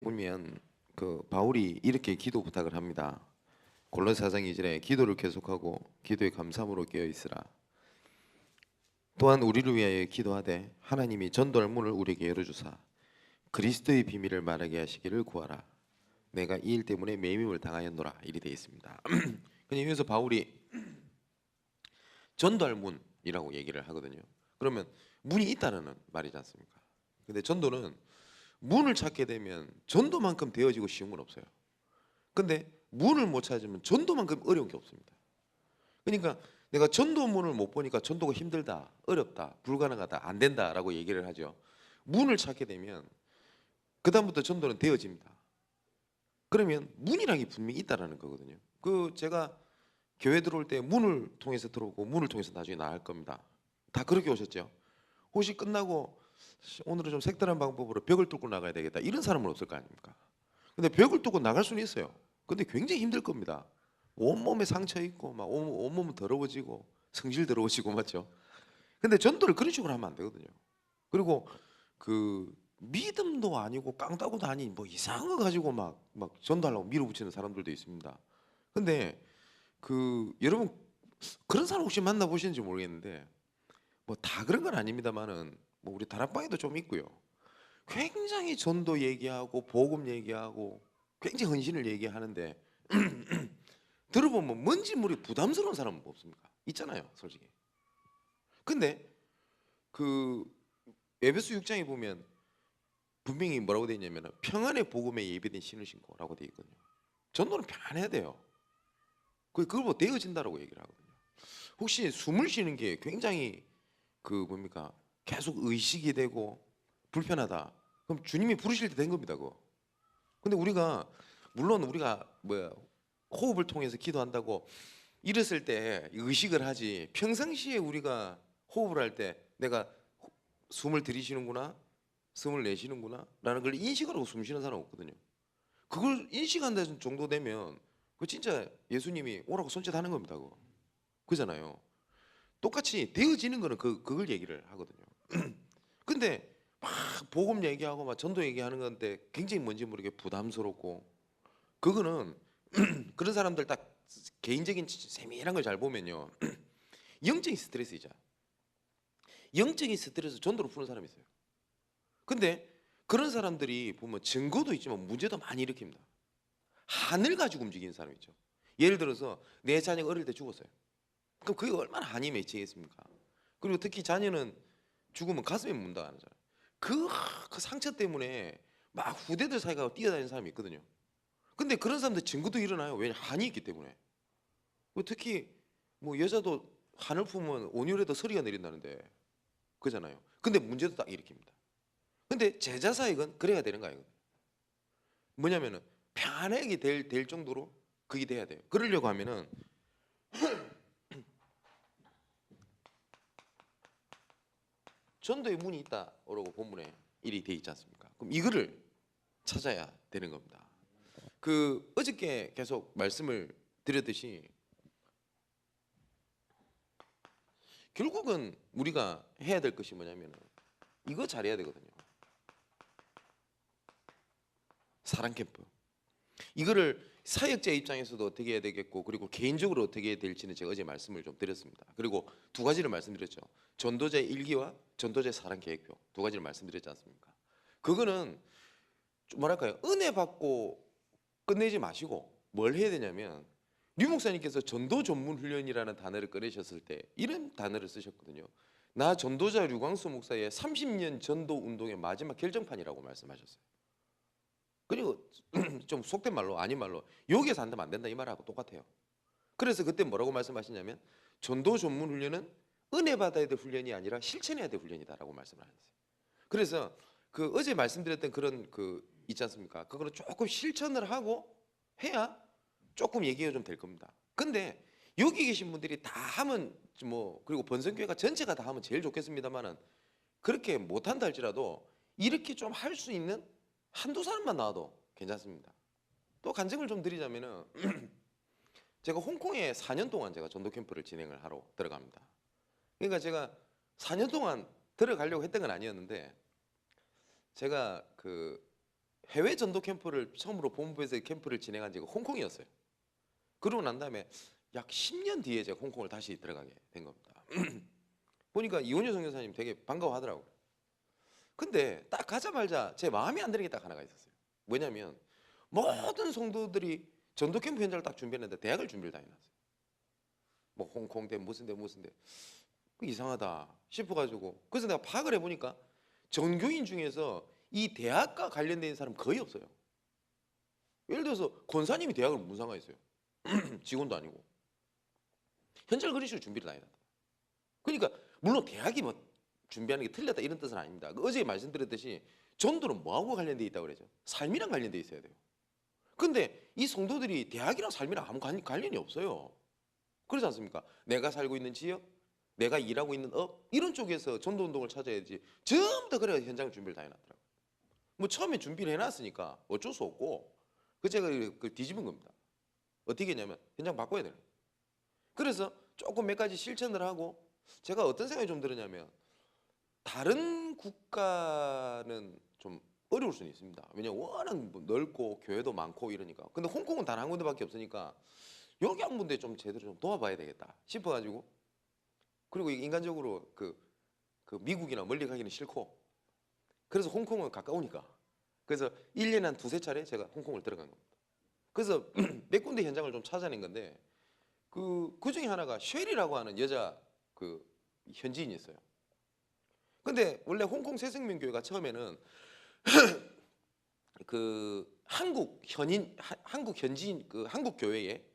보면 그 바울이 이렇게 기도 부탁을 합니다. 골로새 4장 2절에 기도를 계속하고 기도에 감사함으로 깨어 있으라. 또한 우리를 위하여 기도하되 하나님이 전도할 문을 우리에게 열어주사 그리스도의 비밀을 말하게 하시기를 구하라. 내가 이 일 때문에 매임을 당하였노라. 이리 되어 있습니다. 그냥 여기서 바울이 전도할 문이라고 얘기를 하거든요. 그러면 문이 있다는 말이지 않습니까? 근데 전도는 문을 찾게 되면 전도만큼 되어지고 쉬운 건 없어요. 근데 문을 못 찾으면 전도만큼 어려운 게 없습니다. 그러니까 내가 전도문을 못 보니까 전도가 힘들다, 어렵다, 불가능하다, 안 된다라고 얘기를 하죠. 문을 찾게 되면 그다음부터 전도는 되어집니다. 그러면 문이라는 게 분명히 있다라는 거거든요. 그 제가 교회 들어올 때 문을 통해서 들어오고 문을 통해서 나중에 나갈 겁니다. 다 그렇게 오셨죠. 혹시 끝나고 오늘은 좀 색다른 방법으로 벽을 뚫고 나가야 되겠다 이런 사람은 없을 거 아닙니까? 근데 벽을 뚫고 나갈 수는 있어요. 근데 굉장히 힘들 겁니다. 온몸에 상처 있고 막 온몸은 더러워지고 성질 더러워지고 맞죠? 근데 전도를 그런 식으로 하면 안 되거든요. 그리고 그 믿음도 아니고 깡따구도 아닌 뭐 이상한 거 가지고 막 전도하려고 밀어붙이는 사람들도 있습니다. 근데 그 여러분 그런 사람 혹시 만나 보시는지 모르겠는데 뭐 다 그런 건 아닙니다만은 뭐 우리 다락방에도 좀 있고요. 굉장히 전도 얘기하고 복음 얘기하고 굉장히 헌신을 얘기하는데 들어보면 뭔지 모르게 부담스러운 사람은 없습니까? 있잖아요, 솔직히. 근데 그 에베소 6장에 보면 분명히 뭐라고 되어 있냐면 평안의 복음에 예비된 신을 신고라고 되어 있거든요. 전도는 평안해야 돼요. 그걸 뭐 되어진다라고 얘기를 하거든요. 혹시 숨을 쉬는 게 굉장히 그 뭡니까? 계속 의식이 되고 불편하다. 그럼 주님이 부르실 때 된 겁니다, 그거. 근데 우리가 물론 우리가 뭐야 호흡을 통해서 기도한다고 일었을 때 의식을 하지 평상시에 우리가 호흡을 할 때 내가 숨을 들이쉬는구나 숨을 내쉬는구나 라는 걸 인식을 하고 숨 쉬는 사람 없거든요. 그걸 인식한다는 정도 되면 그 진짜 예수님이 오라고 손짓하는 겁니다, 그거. 그잖아요. 똑같이 되어지는 거는 그걸 얘기를 하거든요. 근데 막 복음 얘기하고 막 전도 얘기하는 건데 굉장히 뭔지 모르게 부담스럽고 그거는 그런 사람들 딱 개인적인 세밀한 걸 잘 보면요. 영적인 스트레스이자 영적인 스트레스 전도로 푸는 사람이 있어요. 근데 그런 사람들이 보면 증거도 있지만 문제도 많이 일으킵니다. 한을 가지고 움직이는 사람 있죠. 예를 들어서 내 자녀가 어릴 때 죽었어요. 그럼 그게 얼마나 한이 맺히겠습니까? 그리고 특히 자녀는 죽으면 가슴에 묻는다 하는 사람. 그 상처 때문에 막 후대들 사이가 뛰어다니는 사람이 있거든요. 근데 그런 사람들 증거도 일어나요. 왜냐 한이 있기 때문에. 특히 뭐 여자도 한을 품으면 온유에도 서리가 내린다는데 그잖아요. 근데 문제도 딱 일으킵니다. 근데 제자 사역은 그래야 되는 거예요. 뭐냐면은 편하게 될 정도로 그게 돼야 돼요. 그러려고 하면은 전도의 문이 있다라고 본문에 일이 돼 있지 않습니까? 그럼 이거를 찾아야 되는 겁니다. 그 어저께 계속 말씀을 드렸듯이 결국은 우리가 해야 될 것이 뭐냐면 이거 잘해야 되거든요. 사랑 캠프. 이거를 사역자 입장에서도 어떻게 해야 되겠고 그리고 개인적으로 어떻게 해야 될지는 제가 어제 말씀을 좀 드렸습니다. 그리고 두 가지를 말씀드렸죠. 전도자의 일기와 전도자의 사랑 계획표 두 가지를 말씀드렸지 않습니까? 그거는 좀 뭐랄까요? 은혜 받고 끝내지 마시고 뭘 해야 되냐면 류 목사님께서 전도 전문 훈련이라는 단어를 꺼내셨을 때 이런 단어를 쓰셨거든요. 나 전도자 류광수 목사의 30년 전도 운동의 마지막 결정판이라고 말씀하셨어요. 그리고 좀 속된 말로 아닌 말로 여기에서 안 되면 안 된다 이 말하고 똑같아요. 그래서 그때 뭐라고 말씀하시냐면 전도 전문 훈련은 은혜 받아야 될 훈련이 아니라 실천해야 될 훈련이다라고 말씀을 하셨어요. 그래서 그 어제 말씀드렸던 그런 그 있지 않습니까? 그거를 조금 실천을 하고 해야 조금 얘기가 좀 될 겁니다. 근데 여기 계신 분들이 다 하면 뭐 그리고 번성교회가 전체가 다 하면 제일 좋겠습니다만은 그렇게 못한다 할지라도 이렇게 좀 할 수 있는 한두 사람만 나와도 괜찮습니다. 또 간증을 좀 드리자면은 제가 홍콩에 4년 동안 제가 전도 캠프를 진행을 하러 들어갑니다. 그러니까 제가 4년 동안 들어가려고 했던 건 아니었는데 제가 그 해외 전도 캠프를 처음으로 본부에서 캠프를 진행한 지가 홍콩이었어요. 그러고 난 다음에 약 10년 뒤에 제가 홍콩을 다시 들어가게 된 겁니다. 보니까 이원효 선교사님 되게 반가워하더라고요. 근데 딱 가자마자 제 마음에 안 드는 게 딱 하나가 있었어요. 뭐냐면 모든 성도들이 전도 캠프 현장을 딱 준비했는데 대학을 준비를 다 해놨어요. 뭐 홍콩대 무슨 대 이상하다 싶어가지고 그래서 내가 파악을 해보니까 전교인 중에서 이 대학과 관련된 사람 거의 없어요. 예를 들어서 권사님이 대학을 무슨 상관 있어요? 직원도 아니고 현장을 그런 식으로 준비를 다 해놨다. 그러니까 물론 대학이 뭐 준비하는 게 틀렸다 이런 뜻은 아닙니다. 어제 말씀드렸듯이 전도는 뭐하고 관련돼 있다고 그러죠? 삶이랑 관련돼 있어야 돼요. 근데 이 성도들이 대학이랑 삶이랑 아무 관련이 없어요. 그렇지 않습니까? 내가 살고 있는 지역, 내가 일하고 있는 업 이런 쪽에서 전도 운동을 찾아야지. 전부 다 그래야 현장 준비를 다 해놨더라고요. 뭐 처음에 준비를 해놨으니까 어쩔 수 없고 그 제가 그 뒤집은 겁니다. 어떻게 했냐면 현장 바꿔야 되는 거예요. 그래서 조금 몇 가지 실천을 하고 제가 어떤 생각이 좀 들었냐면 다른 국가는 좀 어려울 수는 있습니다. 왜냐면 워낙 넓고 교회도 많고 이러니까. 근데 홍콩은 단 한 군데밖에 없으니까 여기 한 군데 좀 제대로 좀 도와봐야 되겠다 싶어가지고 그리고 인간적으로 그 미국이나 멀리 가기는 싫고 그래서 홍콩은 가까우니까 그래서 1년에 한 두세 차례 제가 홍콩을 들어간 겁니다. 그래서 몇 군데 현장을 좀 찾아낸 건데 그 중에 하나가 쉘이라고 하는 여자 그 현지인이 있어요. 근데 원래 홍콩 새생명교회가 처음에는 그 한국 현지인 그 한국 교회에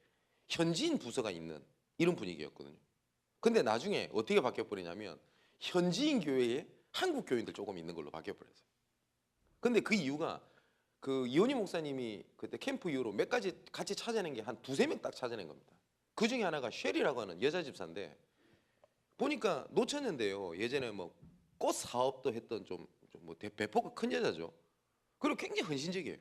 현지인 부서가 있는 이런 분위기였거든요. 근데 나중에 어떻게 바뀌어 버리냐면 현지인 교회에 한국 교인들 조금 있는 걸로 바뀌어 버렸어요. 근데 그 이유가 그 이원희 목사님이 그때 캠프 이후로 몇 가지 같이 찾아낸 게 한 두세 명 딱 찾아낸 겁니다. 그 중에 하나가 쉘이라고 하는 여자 집사인데 보니까 놓쳤는데요. 예전에 뭐 꽃 사업도 했던 좀 뭐 배포가 큰 여자죠. 그리고 굉장히 헌신적이에요.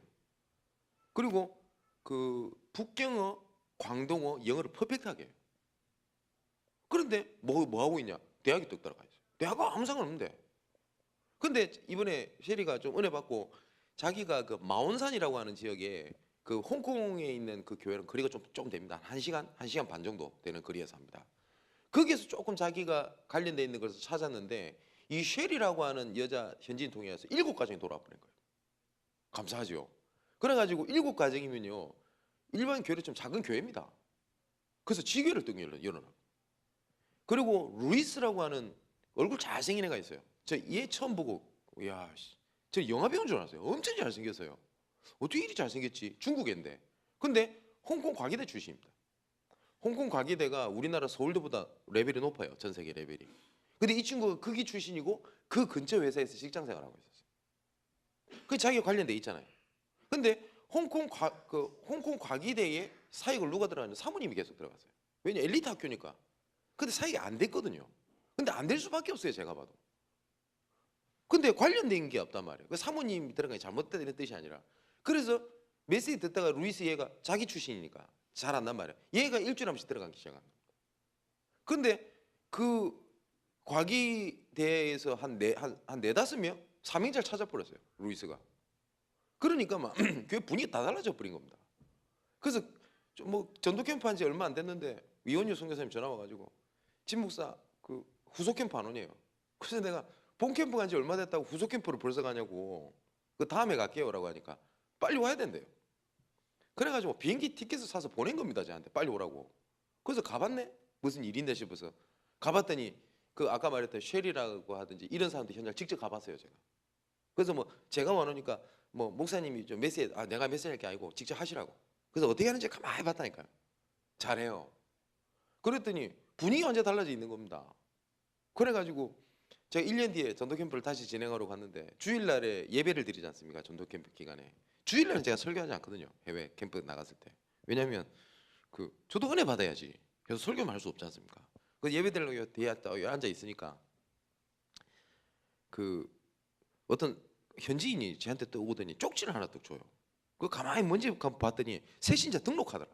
그리고 그 북경어, 광동어, 영어를 퍼펙트하게 해요. 그런데 뭐 하고 있냐? 대학에 뚝 들어가 있어요. 대학은 아무 상관없는데. 근데 이번에 셰리가 좀 은혜 받고 자기가 그 마온산이라고 하는 지역에 그 홍콩에 있는 그 교회는 거리가 좀 됩니다. 한 시간 반 정도 되는 거리에서 합니다. 거기에서 조금 자기가 관련돼 있는 것을 찾았는데 이 쉘이라고 하는 여자 현지인 통해서 7가정이 돌아와 버린 거예요. 감사하죠. 그래가지고 7가정이면요 일반 교회 좀 작은 교회입니다. 그래서 지교를 또 열어놔. 그리고 루이스라고 하는 얼굴 잘생긴 애가 있어요. 저 얘 처음 보고 야, 저 영화 배우인 줄 알았어요. 엄청 잘생겼어요. 어떻게 이리 잘생겼지? 중국인데. 근데 홍콩 과기대 출신입니다. 홍콩 과기대가 우리나라 서울대보다 레벨이 높아요. 전 세계 레벨이. 근데 이 친구가 거기 출신이고 그 근처 회사에서 직장 생활하고 있었어요. 그 자기가 관련돼 있잖아요. 근데 홍콩 과기대에 사익을 누가 들어가냐? 사모님이 계속 들어갔어요. 왜냐 엘리트 학교니까. 근데 사익이 안 됐거든요. 근데 안 될 수밖에 없어요. 제가 봐도. 근데 관련된 게 없단 말이에요. 그 사모님이 들어간 게 잘못된 뜻이 아니라. 그래서 메시지 듣다가 루이스 얘가 자기 출신이니까 잘 안단 말이에요. 얘가 일주일에 한 번씩 들어가기 시작한 겁니다. 근데 그 과기대에서 한 네다섯 명 사명자를 찾아버렸어요. 루이스가. 그러니까 막 교회 분위기 다 달라져 버린 겁니다. 그래서 뭐 전도 캠프 한 지 얼마 안 됐는데 이원유 선교사님 전화 와가지고 진 목사 그 후속 캠프 안 오네요. 그래서 내가 본 캠프 간 지 얼마 됐다고 후속 캠프를 벌써 가냐고. 그 다음에 갈게요라고 하니까 빨리 와야 된대요. 그래가지고 비행기 티켓을 사서 보낸 겁니다. 저한테 빨리 오라고. 그래서 가봤네. 무슨 일인데 싶어서 가봤더니 그 아까 말했던 쉘이라고 하든지 이런 사람들 현장 직접 가봤어요 제가. 그래서 뭐 제가 원하니까 뭐 목사님이 좀 메시지 내가 메시지할 게 아니고 직접 하시라고. 그래서 어떻게 하는지 가만히 봤다니까요. 잘해요. 그랬더니 분위기가 완전 달라져 있는 겁니다. 그래가지고 제가 1년 뒤에 전도 캠프를 다시 진행하러 갔는데 주일날에 예배를 드리지 않습니까? 전도 캠프 기간에. 주일날은 제가 설교하지 않거든요. 해외 캠프 나갔을 때. 왜냐하면 그 저도 은혜 받아야지. 그래서 설교만 할 수 없지 않습니까? 그 예배 드리려고 뒤에 앉아 있으니까 그 어떤 현지인이 저한테 또 오더니 쪽지를 하나 딱 줘요. 그 가만히 뭔지 봤더니 새신자 등록하더라.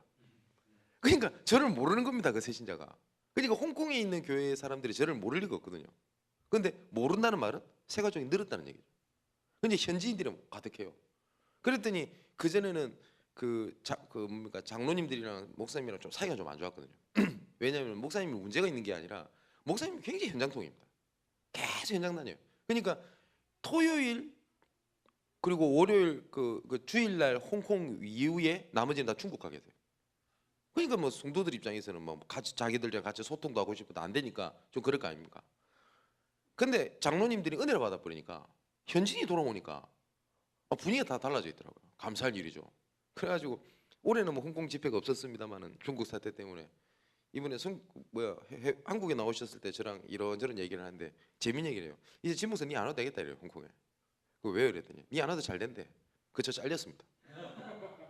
그러니까 저를 모르는 겁니다. 그 새신자가. 그러니까 홍콩에 있는 교회 사람들이 저를 모를 리가 없거든요. 근데 모른다는 말은 새 가족이 늘었다는 얘기죠. 근데 현지인들은 가득해요. 그랬더니 그 전에는 그 뭡니까 장로님들이랑 목사님이랑 좀 사이가 좀 안 좋았거든요. 왜냐하면 목사님이 문제가 있는 게 아니라 목사님이 굉장히 현장통입니다. 계속 현장 다녀요. 그러니까 토요일 그리고 월요일 그 주일날 홍콩 이후에 나머지는 다 중국 가 계세요. 그러니까 뭐 성도들 입장에서는 뭐 같이 자기들이랑 같이 소통도 하고 싶어도 안 되니까 좀 그럴 거 아닙니까? 근데 장로님들이 은혜를 받아버리니까 현진이 돌아오니까 분위기가 다 달라져 있더라고요. 감사할 일이죠. 그래가지고 올해는 뭐 홍콩 집회가 없었습니다만은 중국 사태 때문에 이번에 한국에 나오셨을 때 저랑 이런저런 얘기를 하는데 재밌는 얘기를 해요. 이제 진목사 니 안 와도 되겠다 이래요 홍콩에. 왜 그랬더니 니 안 와도 잘 된대. 그저 잘렸습니다.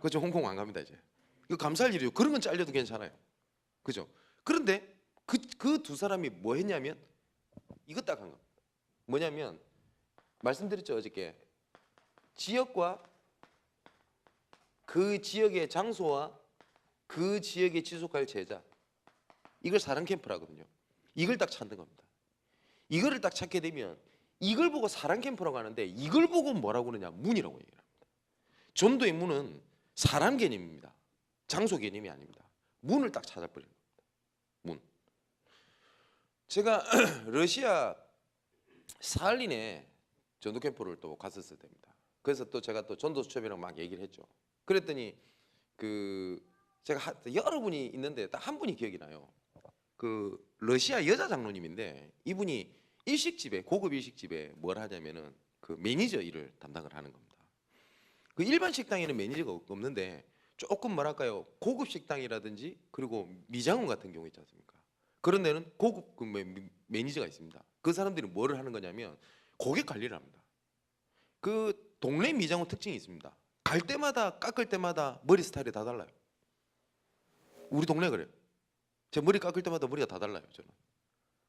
그저 홍콩 안 갑니다 이제. 이거 감사할 일이죠. 그런 건 잘려도 괜찮아요. 그죠? 그런데 그 두 사람이 뭐 했냐면 이거 딱 한 겁니다. 뭐냐면 말씀드렸죠 어저께 지역과 그 지역의 장소와 그 지역에 지속할 제자 이걸 사랑 캠프라거든요. 이걸 딱 찾는 겁니다. 이거를 딱 찾게 되면 이걸 보고 사랑 캠프라고 하는데 이걸 보고 뭐라고 그러냐 문이라고 얘기합니다. 전도의 문은 사람 개념입니다. 장소 개념이 아닙니다. 문을 딱 찾아버리는 겁니다. 문. 제가 러시아 살린에 전도 캠프를 또 갔었을 때입니다. 그래서 또 제가 또 전도 수첩이랑 막 얘기를 했죠. 그랬더니 제가 여러 분이 있는데 딱 한 분이 기억이 나요. 그 러시아 여자 장로님인데 이분이 일식집에 고급 일식집에 뭘 하냐면은 그 매니저 일을 담당을 하는 겁니다. 그 일반 식당에는 매니저가 없는데 조금 뭐랄까요 고급 식당이라든지 그리고 미장원 같은 경우 있지 않습니까? 그런 데는 고급 매니저가 있습니다. 그 사람들이 뭐를 하는 거냐면 고객 관리를 합니다. 그 동네 미장원 특징이 있습니다. 갈 때마다 깎을 때마다 머리 스타일이 다 달라요. 우리 동네 그래요. 제 머리 깎을 때마다 머리가 다 달라요. 저는.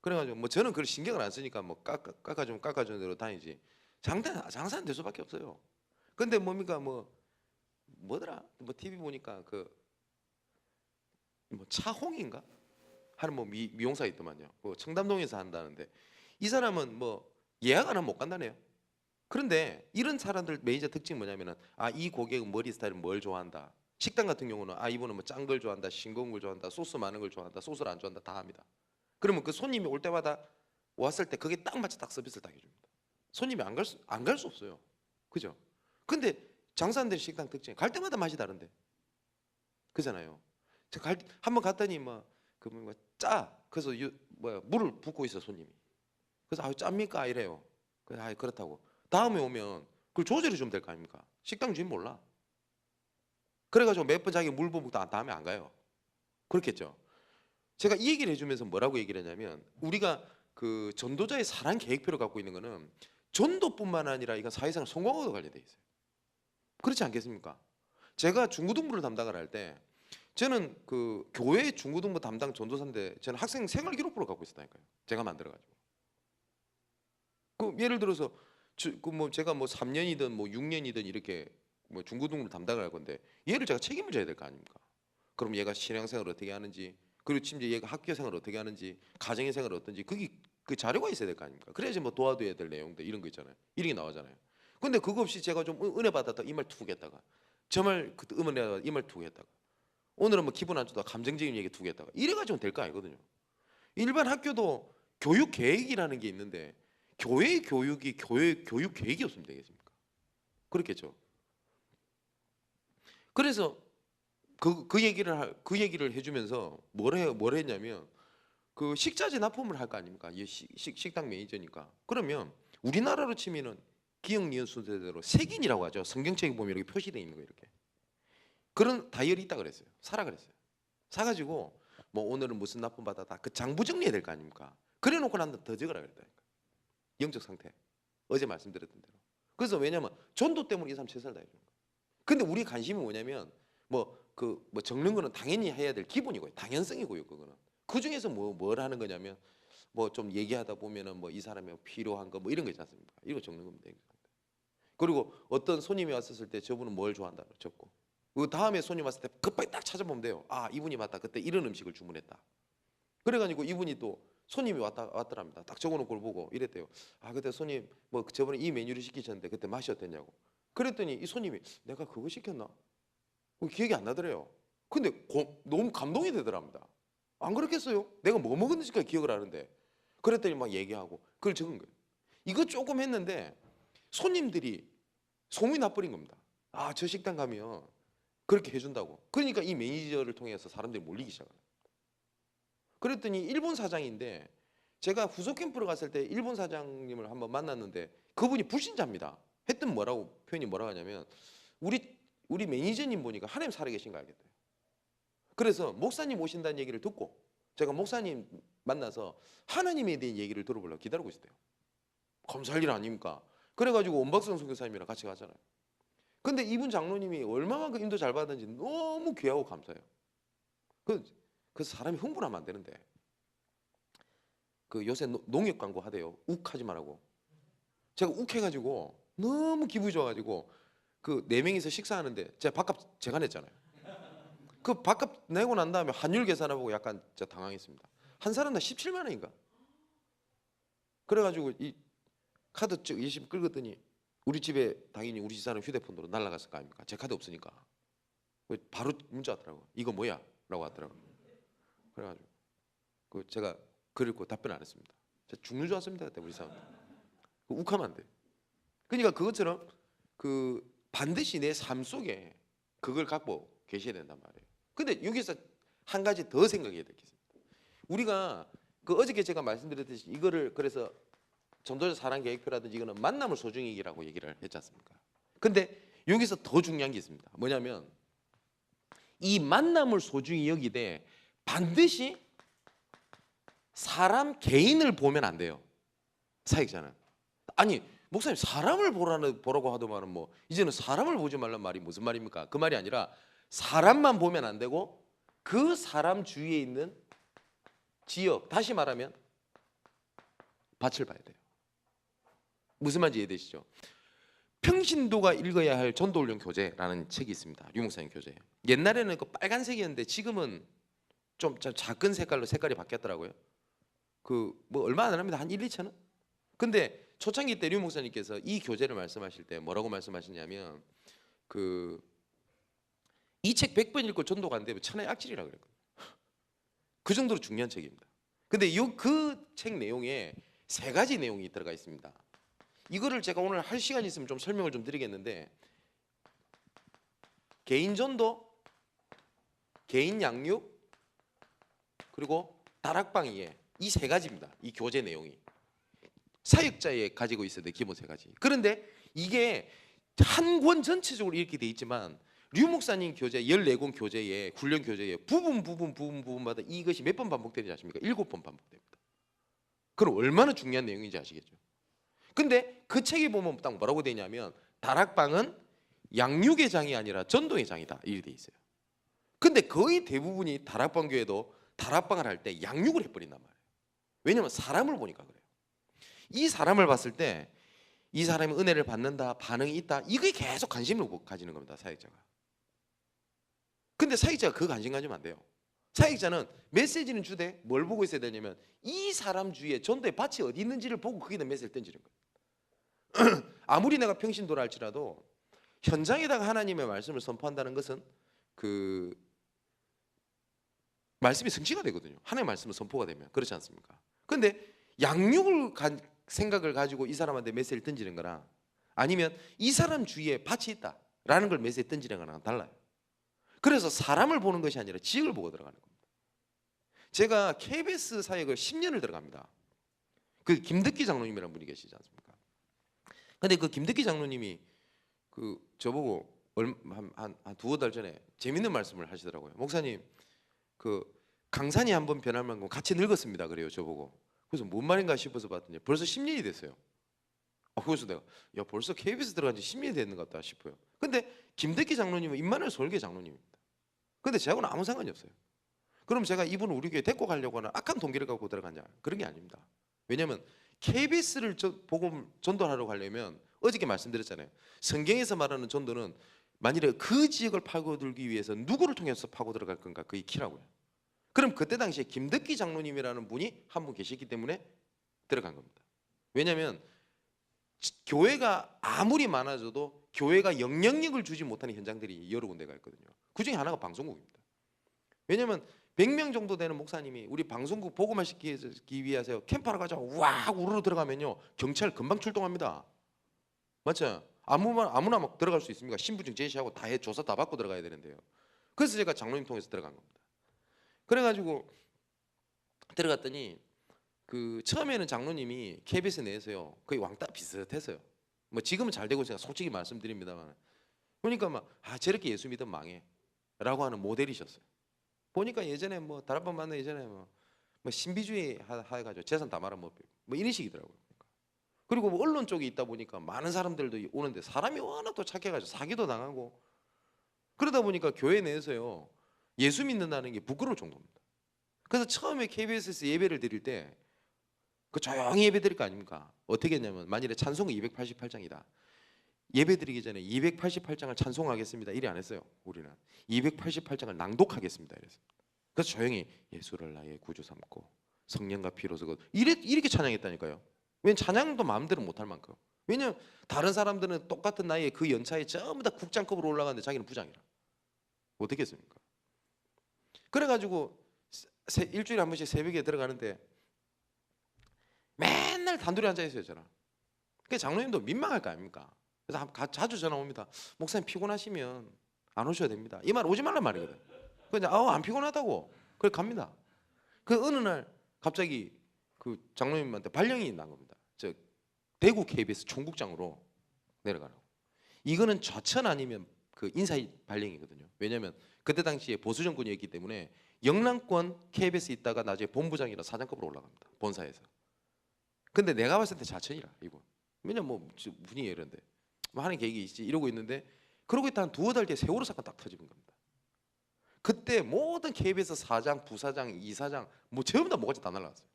그래가지고 뭐 저는 그걸 신경을 안 쓰니까 뭐 깎아주면 깎아주는 대로 다니지. 장사는 될 수밖에 없어요. 근데 뭡니까 뭐더라? 뭐 TV 보니까 뭐 차홍인가 하는 뭐 미용사 있더만요. 뭐 청담동에서 한다는데 이 사람은 뭐 예약 안 하면 못 간다네요. 그런데 이런 사람들 매니저 특징이 뭐냐면은 이 고객은 머리 스타일은 뭘 좋아한다. 식당 같은 경우는 이분은 뭐 짠 걸 좋아한다, 싱거운 걸 좋아한다, 소스 많은 걸 좋아한다, 소스를 안 좋아한다 다 합니다. 그러면 그 손님이 올 때마다 왔을 때 그게 딱 맞춰 딱 서비스를 딱 해줍니다. 손님이 안 갈 수 없어요. 그죠? 근데 장사하는 식당 특징 갈 때마다 맛이 다른데 그잖아요. 제가 한번 갔더니 짜 그래서 물을 붓고 있어 손님이. 그래서 짭니까 이래요. 그래서 그렇다고. 다음에 오면 그걸 조절해 주면 될 거 아닙니까? 식당 주인 몰라. 그래가지고 몇 번 자기 물 부어먹다 다음에 안 가요. 그렇겠죠. 제가 이 얘기를 해주면서 뭐라고 얘기를 했냐면 우리가 그 전도자의 사랑 계획표를 갖고 있는 거는 전도뿐만 아니라 이건 사회생활 성공하고도 관련돼 있어요. 그렇지 않겠습니까? 제가 중고등부를 담당을 할 때 저는 그 교회 중고등부 담당 전도사인데 저는 학생 생활 기록부를 갖고 있었다니까요. 제가 만들어가지고. 예를 들어서 제가 3년이든 6년이든 이렇게 중고등부를 담당을 할 건데 얘를 제가 책임을 져야 될 거 아닙니까? 그럼 얘가 신앙생활을 어떻게 하는지 그리고 심지어 얘가 학교생활을 어떻게 하는지 가정의 생활을 어떤지 그게 그 자료가 있어야 될 거 아닙니까? 그래야지 도와줘야 될 내용들 이런 거 있잖아요. 이런 게 나오잖아요. 근데 그거 없이 제가 좀 은혜 받았다 이 말 툭 했다가 저 말 그때 은혜 받았다 이 말 툭 했다가 오늘은 기분 안 좋다 감정적인 얘기 툭 했다가 이래가지고 될 거 아니거든요. 일반 학교도 교육 계획이라는 게 있는데 교회 교육이 교육 계획이 없으면 되겠습니까? 그렇겠죠. 그래서 그 얘기를 해주면서 뭘 했냐면 그 식자재 납품을 할 거 아닙니까? 식당 매니저니까. 그러면 우리나라로 치면은 기역 니은 순서대로 색인이라고 하죠. 성경책에 보면 이렇게 표시되어 있는 거 이렇게. 그런 다이어리 있다 그랬어요. 사라 그랬어요. 사가지고 오늘은 무슨 납품 받았다. 그 장부 정리해야 될 거 아닙니까? 그래놓고 난 더 적으라 그랬다니까. 영적 상태. 어제 말씀드렸던 대로. 그래서 왜냐면 전도 때문에 이 사람 최선을 다해주는 거예요. 근데 우리 관심이 뭐냐면 적는 거는 당연히 해야 될 기본이고요. 당연성이고요. 그거는. 그 중에서 뭘 하는 거냐면 좀 얘기하다 보면은 이 사람이 필요한 거 이런 거 있지 않습니까? 이거 적는 겁니다. 그리고 어떤 손님이 왔었을 때 저분은 뭘 좋아한다 적고 그 다음에 손님 왔을 때 급하게 딱 찾아보면 돼요. 이분이 맞다. 그때 이런 음식을 주문했다. 그래가지고 이분이 또 손님이 왔더랍니다. 딱 적어놓은 걸 보고 이랬대요. 그때 손님 저번에 이 메뉴를 시키셨는데 그때 맛이 어땠냐고. 그랬더니 이 손님이 내가 그거 시켰나? 기억이 안 나더래요. 근데 너무 감동이 되더랍니다. 안 그렇겠어요? 내가 뭐 먹었는지까지 기억을 하는데. 그랬더니 막 얘기하고 그걸 적은 거예요. 이거 조금 했는데 손님들이 소문이 나버린 겁니다. 아, 저 식당 가면 그렇게 해준다고. 그러니까 이 매니저를 통해서 사람들이 몰리기 시작해요. 그랬더니 일본 사장인데 제가 후속 캠프를 갔을 때 일본 사장님을 한번 만났는데 그분이 불신자입니다. 했더니 표현이 뭐라고 하냐면 우리 매니저님 보니까 하나님 살아계신 거 알겠대요. 그래서 목사님 오신다는 얘기를 듣고 제가 목사님 만나서 하나님에 대한 얘기를 들어보려고 기다리고 있었대요. 감사할 일 아닙니까? 그래가지고 원박성 선교사님이랑 같이 가잖아요. 근데 이분 장로님이 얼마만큼 인도 잘 받았는지 너무 귀하고 감사해요. 그래서 사람이 흥분하면 안 되는데 그 요새 농협 광고 하대요. 욱 하지 말라고. 제가 욱 해가지고 너무 기분이 좋아가지고 그 4명이서 식사하는데 제가 밥값 제가 냈잖아요. 그 밥값 내고 난 다음에 환율 계산해보고 약간 진짜 당황했습니다. 한 사람당 17만 원인가? 그래가지고 이 카드 쭉 열심히 긁었더니 우리 집에 당연히 우리 집사람 휴대폰으로 날라갔을 거 아닙니까? 제 카드 없으니까. 바로 문자 왔더라고. 이거 뭐야? 라고 하더라고. 그래가지고 제가 그리고 답변 안 했습니다. 제가 죽는 줄 알았습니다. 그때 우리 사람. 욱하면 안 돼. 그러니까 그것처럼 그 반드시 내 삶 속에 그걸 갖고 계셔야 된단 말이에요. 근데 여기서 한 가지 더 생각해야 될 게 있습니다. 우리가 그 어저께 제가 말씀드렸듯이 이거를 그래서 전도자 사랑 계획표라든지 이거는 만남을 소중히 여기라고 얘기를 했지 않습니까? 근데 여기서 더 중요한 게 있습니다. 뭐냐면 이 만남을 소중히 여기되 반드시 사람 개인을 보면 안 돼요. 사역자는. 아니 목사님 사람을 보라고 하더만은 뭐 이제는 사람을 보지 말란 말이 무슨 말입니까? 그 말이 아니라 사람만 보면 안 되고 그 사람 주위에 있는 지역, 다시 말하면 밭을 봐야 돼요. 무슨 말인지 이해되시죠? 평신도가 읽어야 할 전도훈련 교재라는 책이 있습니다. 류 목사님 교재. 옛날에는 그 빨간색이었는데 지금은 좀 작은 색깔이 바뀌었더라고요. 그 뭐 얼마 안 합니다. 한 1, 2천 원? 근데 초창기 때 류 목사님께서 이 교재를 말씀하실 때 뭐라고 말씀하시냐면 이 책 100번 읽고 전도가 안 되면 천하의 악질이라고 그랬거든요. 그 정도로 중요한 책입니다. 근데 그 책 내용에 3가지 내용이 들어가 있습니다. 이거를 제가 오늘 할 시간이 있으면 좀 설명을 좀 드리겠는데 개인 전도, 개인 양육, 그리고 다락방 이해 이 3가지입니다. 이 교재 내용이 사역자에 가지고 있어야 돼. 기본 3가지. 그런데 이게 한 권 전체적으로 이렇게 돼 있지만 류 목사님 교재 14권 교재에 훈련 교재에 부분마다 이것이 몇 번 반복되는지 아십니까? 7번 반복됩니다. 그럼 얼마나 중요한 내용인지 아시겠죠? 근데 그 책에 보면 딱 뭐라고 되냐면 다락방은 양육의 장이 아니라 전도의 장이다 이렇게 돼 있어요. 근데 거의 대부분이 다락방 교회도 다락방을 할 때 양육을 해버린단 말이에요. 왜냐면 사람을 보니까 그래요. 이 사람을 봤을 때 이 사람이 은혜를 받는다, 반응이 있다, 이게 계속 관심을 가지는 겁니다. 사역자가. 근데 사역자가 그 관심 가지면 안 돼요. 사역자는 메시지는 주되 뭘 보고 있어야 되냐면 이 사람 주위에 전도의 밭이 어디 있는지를 보고 거기다 메시지를 던지는 거예요. 아무리 내가 평신도라 할지라도 현장에다가 하나님의 말씀을 선포한다는 것은 그 말씀이 성취가 되거든요. 하나님의 말씀은 선포가 되면. 그렇지 않습니까? 근데 양육을 생각을 가지고 이 사람한테 메시지를 던지는 거랑 아니면 이 사람 주위에 밭이 있다라는 걸 메시지 던지는 거랑 달라요. 그래서 사람을 보는 것이 아니라 지역을 보고 들어가는 겁니다. 제가 KBS 사역을 10년을 들어갑니다. 그 김덕기 장로님이라는 분이 계시지 않습니까? 근데 그 김덕기 장로님이 그 저보고 한 두어 달 전에 재밌는 말씀을 하시더라고요. 목사님, 그 강산이 한번 변할 만큼 같이 늙었습니다. 그래요, 저보고. 그래서 뭔 말인가 싶어서 봤더니 벌써 10년이 됐어요. 그래서 내가 벌써 KBS 들어간 지 10년이 됐는 것 같다 싶어요. 근데 김덕기 장로님은 임마누엘 서울교회 장로님입니다. 근데 저하고는 아무 상관이 없어요. 그럼 제가 이분을 우리 교회 데리고 가려고 하는 악한 동기를 갖고 들어가냐? 그런 게 아닙니다. 왜냐하면 KBS를 복음 전도하러 가려면 어저께 말씀드렸잖아요. 성경에서 말하는 전도는 만일에 그 지역을 파고들기 위해서 누구를 통해서 파고 들어갈 건가? 그게 키라고요. 그럼 그때 당시에 김덕기 장로님이라는 분이 한 분 계셨기 때문에 들어간 겁니다. 왜냐하면 교회가 아무리 많아져도 교회가 영향력을 주지 못하는 현장들이 여러 군데가 있거든요. 그 중에 하나가 방송국입니다. 왜냐하면 100명 정도 되는 목사님이 우리 방송국 복음화 시키기 위해서 캠프하러 가자 와 우르르 들어가면요 경찰 금방 출동합니다. 맞죠? 아무나 막 들어갈 수 있습니까? 신분증 제시하고 다 해 조사 다 받고 들어가야 되는데요. 그래서 제가 장로님 통해서 들어간 겁니다. 그래가지고 들어갔더니 그 처음에는 장로님이 KBS 내에서요 거의 왕따 비슷했어요. 뭐 지금은 잘 되고 있으니까 솔직히 말씀드립니다만 보니까 막 저렇게 예수 믿으면 망해라고 하는 모델이셨어요. 보니까 예전에 뭐 다락방 만나 예전에 뭐 신비주의 해가지고 재산 다 말아먹고 뭐 이런 식이더라고요. 그리고 뭐 언론 쪽에 있다 보니까 많은 사람들도 오는데 사람이 워낙 또 착해가지고 사기도 당하고 그러다 보니까 교회 내에서요 예수 믿는다는 게 부끄러울 정도입니다. 그래서 처음에 KBS에서 예배를 드릴 때 그 조용히 예배 드릴 거 아닙니까? 어떻게 했냐면 만일에 찬송가 288장이다. 예배 드리기 전에 288장을 찬송하겠습니다. 이래 안 했어요. 우리는 288장을 낭독하겠습니다. 이랬어요. 그래서 조용히 예수를 나의 구주 삼고 성령과 피로 쓰고 이렇게 찬양했다니까요. 왜냐면 찬양도 마음대로 못할 만큼. 왜냐면 다른 사람들은 똑같은 나이에 그 연차에 전부 다 국장급으로 올라가는데 자기는 부장이라. 어떻게 했습니까? 그래가지고 일주일에 한 번씩 새벽에 들어가는데 맨날 단둘이 앉아 있어요 저랑. 그 장로님도 민망할 거 아닙니까? 그래서 자주 전화 옵니다. 목사님 피곤하시면 안 오셔야 됩니다. 이 말 오지 말란 말이거든. 그냥 안 피곤하다고. 그래 갑니다. 그 어느 날 갑자기 그 장로님한테 발령이 난 겁니다. 저 대구 KBS 총국장으로 내려가라고. 이거는 좌천 아니면 그 인사 발령이거든요. 왜냐하면 그때 당시에 보수 정권이었기 때문에 영남권 KBS 있다가 나중에 본부장이라 사장급으로 올라갑니다. 본사에서. 근데 내가 봤을 때 좌천이라 이분. 왜냐면 뭐 분위기 이런데 뭐 하는 계획이 있지 이러고 있는데 그러고 있다 한 두어 달 뒤에 세월호 사건 딱 터지는 겁니다. 그때 모든 KBS 사장, 부사장, 이사장 뭐 전부 다 뭐가지 다 날라갔어요.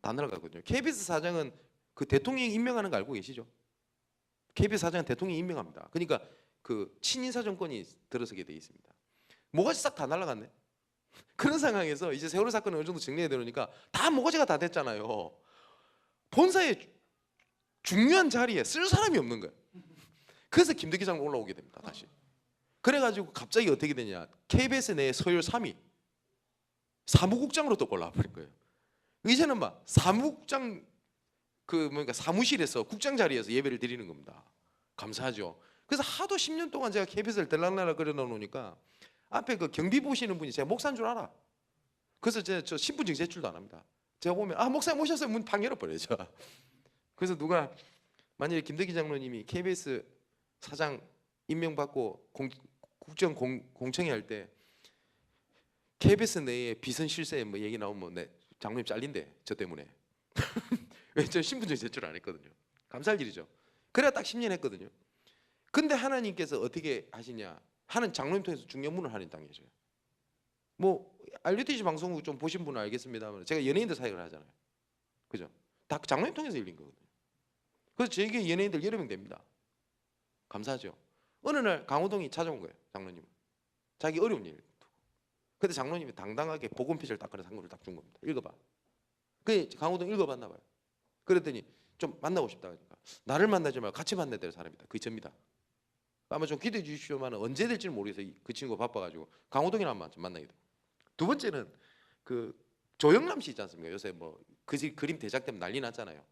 다 날아가거든요. KBS 사장은 그 대통령이 임명하는 거 알고 계시죠? KBS 사장은 대통령이 임명합니다. 그러니까 그 친인사 정권이 들어서게 돼 있습니다. 뭐가지 싹 다 날아갔네. 그런 상황에서 이제 세월호 사건을 어느 정도 정리해 되니까 다 뭐가지가 다 됐잖아요. 본사의 중요한 자리에 쓸 사람이 없는 거예요. 그래서 김덕기 장로 올라오게 됩니다. 다시. 그래가지고 갑자기 어떻게 되냐? KBS 내에 서열 3위 사무국장으로 또 올라와버린 거예요. 이제는 막 사무국장 그 뭔가 사무실에서 국장 자리에서 예배를 드리는 겁니다. 감사하죠. 그래서 하도 10년 동안 제가 KBS를 들락날락 그려놓으니까 앞에 그 경비 보시는 분이 제가 목사인 줄 알아. 그래서 저 신분증 제출도 안 합니다. 제가 보면 목사님 오셨어요. 문 팡 열어버려요. 그래서 누가 만약에 김덕기 장로님이 KBS 사장 임명받고 국정 공청회 할 때 KBS 내에 비선 실세 뭐 얘기 나오면 네, 장로님 잘린대 저 때문에. 왜 저 신분증 제출 안 했거든요. 감사할 일이죠. 그래야 딱 10년 했거든요. 근데 하나님께서 어떻게 하시냐? 하는 장로님 통해서 중요문을 하는 당이죠. 뭐 RUTC 방송국 좀 보신 분은 알겠습니다만 제가 연예인들 사역을 하잖아요. 그죠? 다 장로님 통해서 열린 거거든요. 그래서 저에게 연예인들 여러 명 됩니다. 감사하죠. 어느 날 강호동이 찾아온 거예요. 장로님. 자기 어려운 일. 근데 장로님이 당당하게 복음 페이지를 딱 그래서 한 거를 딱 준 겁니다. 읽어봐. 그 강호동 읽어봤나 봐요. 그랬더니 좀 만나고 싶다 하니까 나를 만나지 말고 같이 만나야 될 사람이다. 그게 접니다. 아마 좀 기대해 주시오만 언제 될지는 모르겠어요. 그 친구가 바빠가지고 강호동이랑 한번 좀 만나게 돼. 두 번째는 그 조영남 씨 있지 않습니까? 요새 뭐 그림 대작 때문에 난리 났잖아요.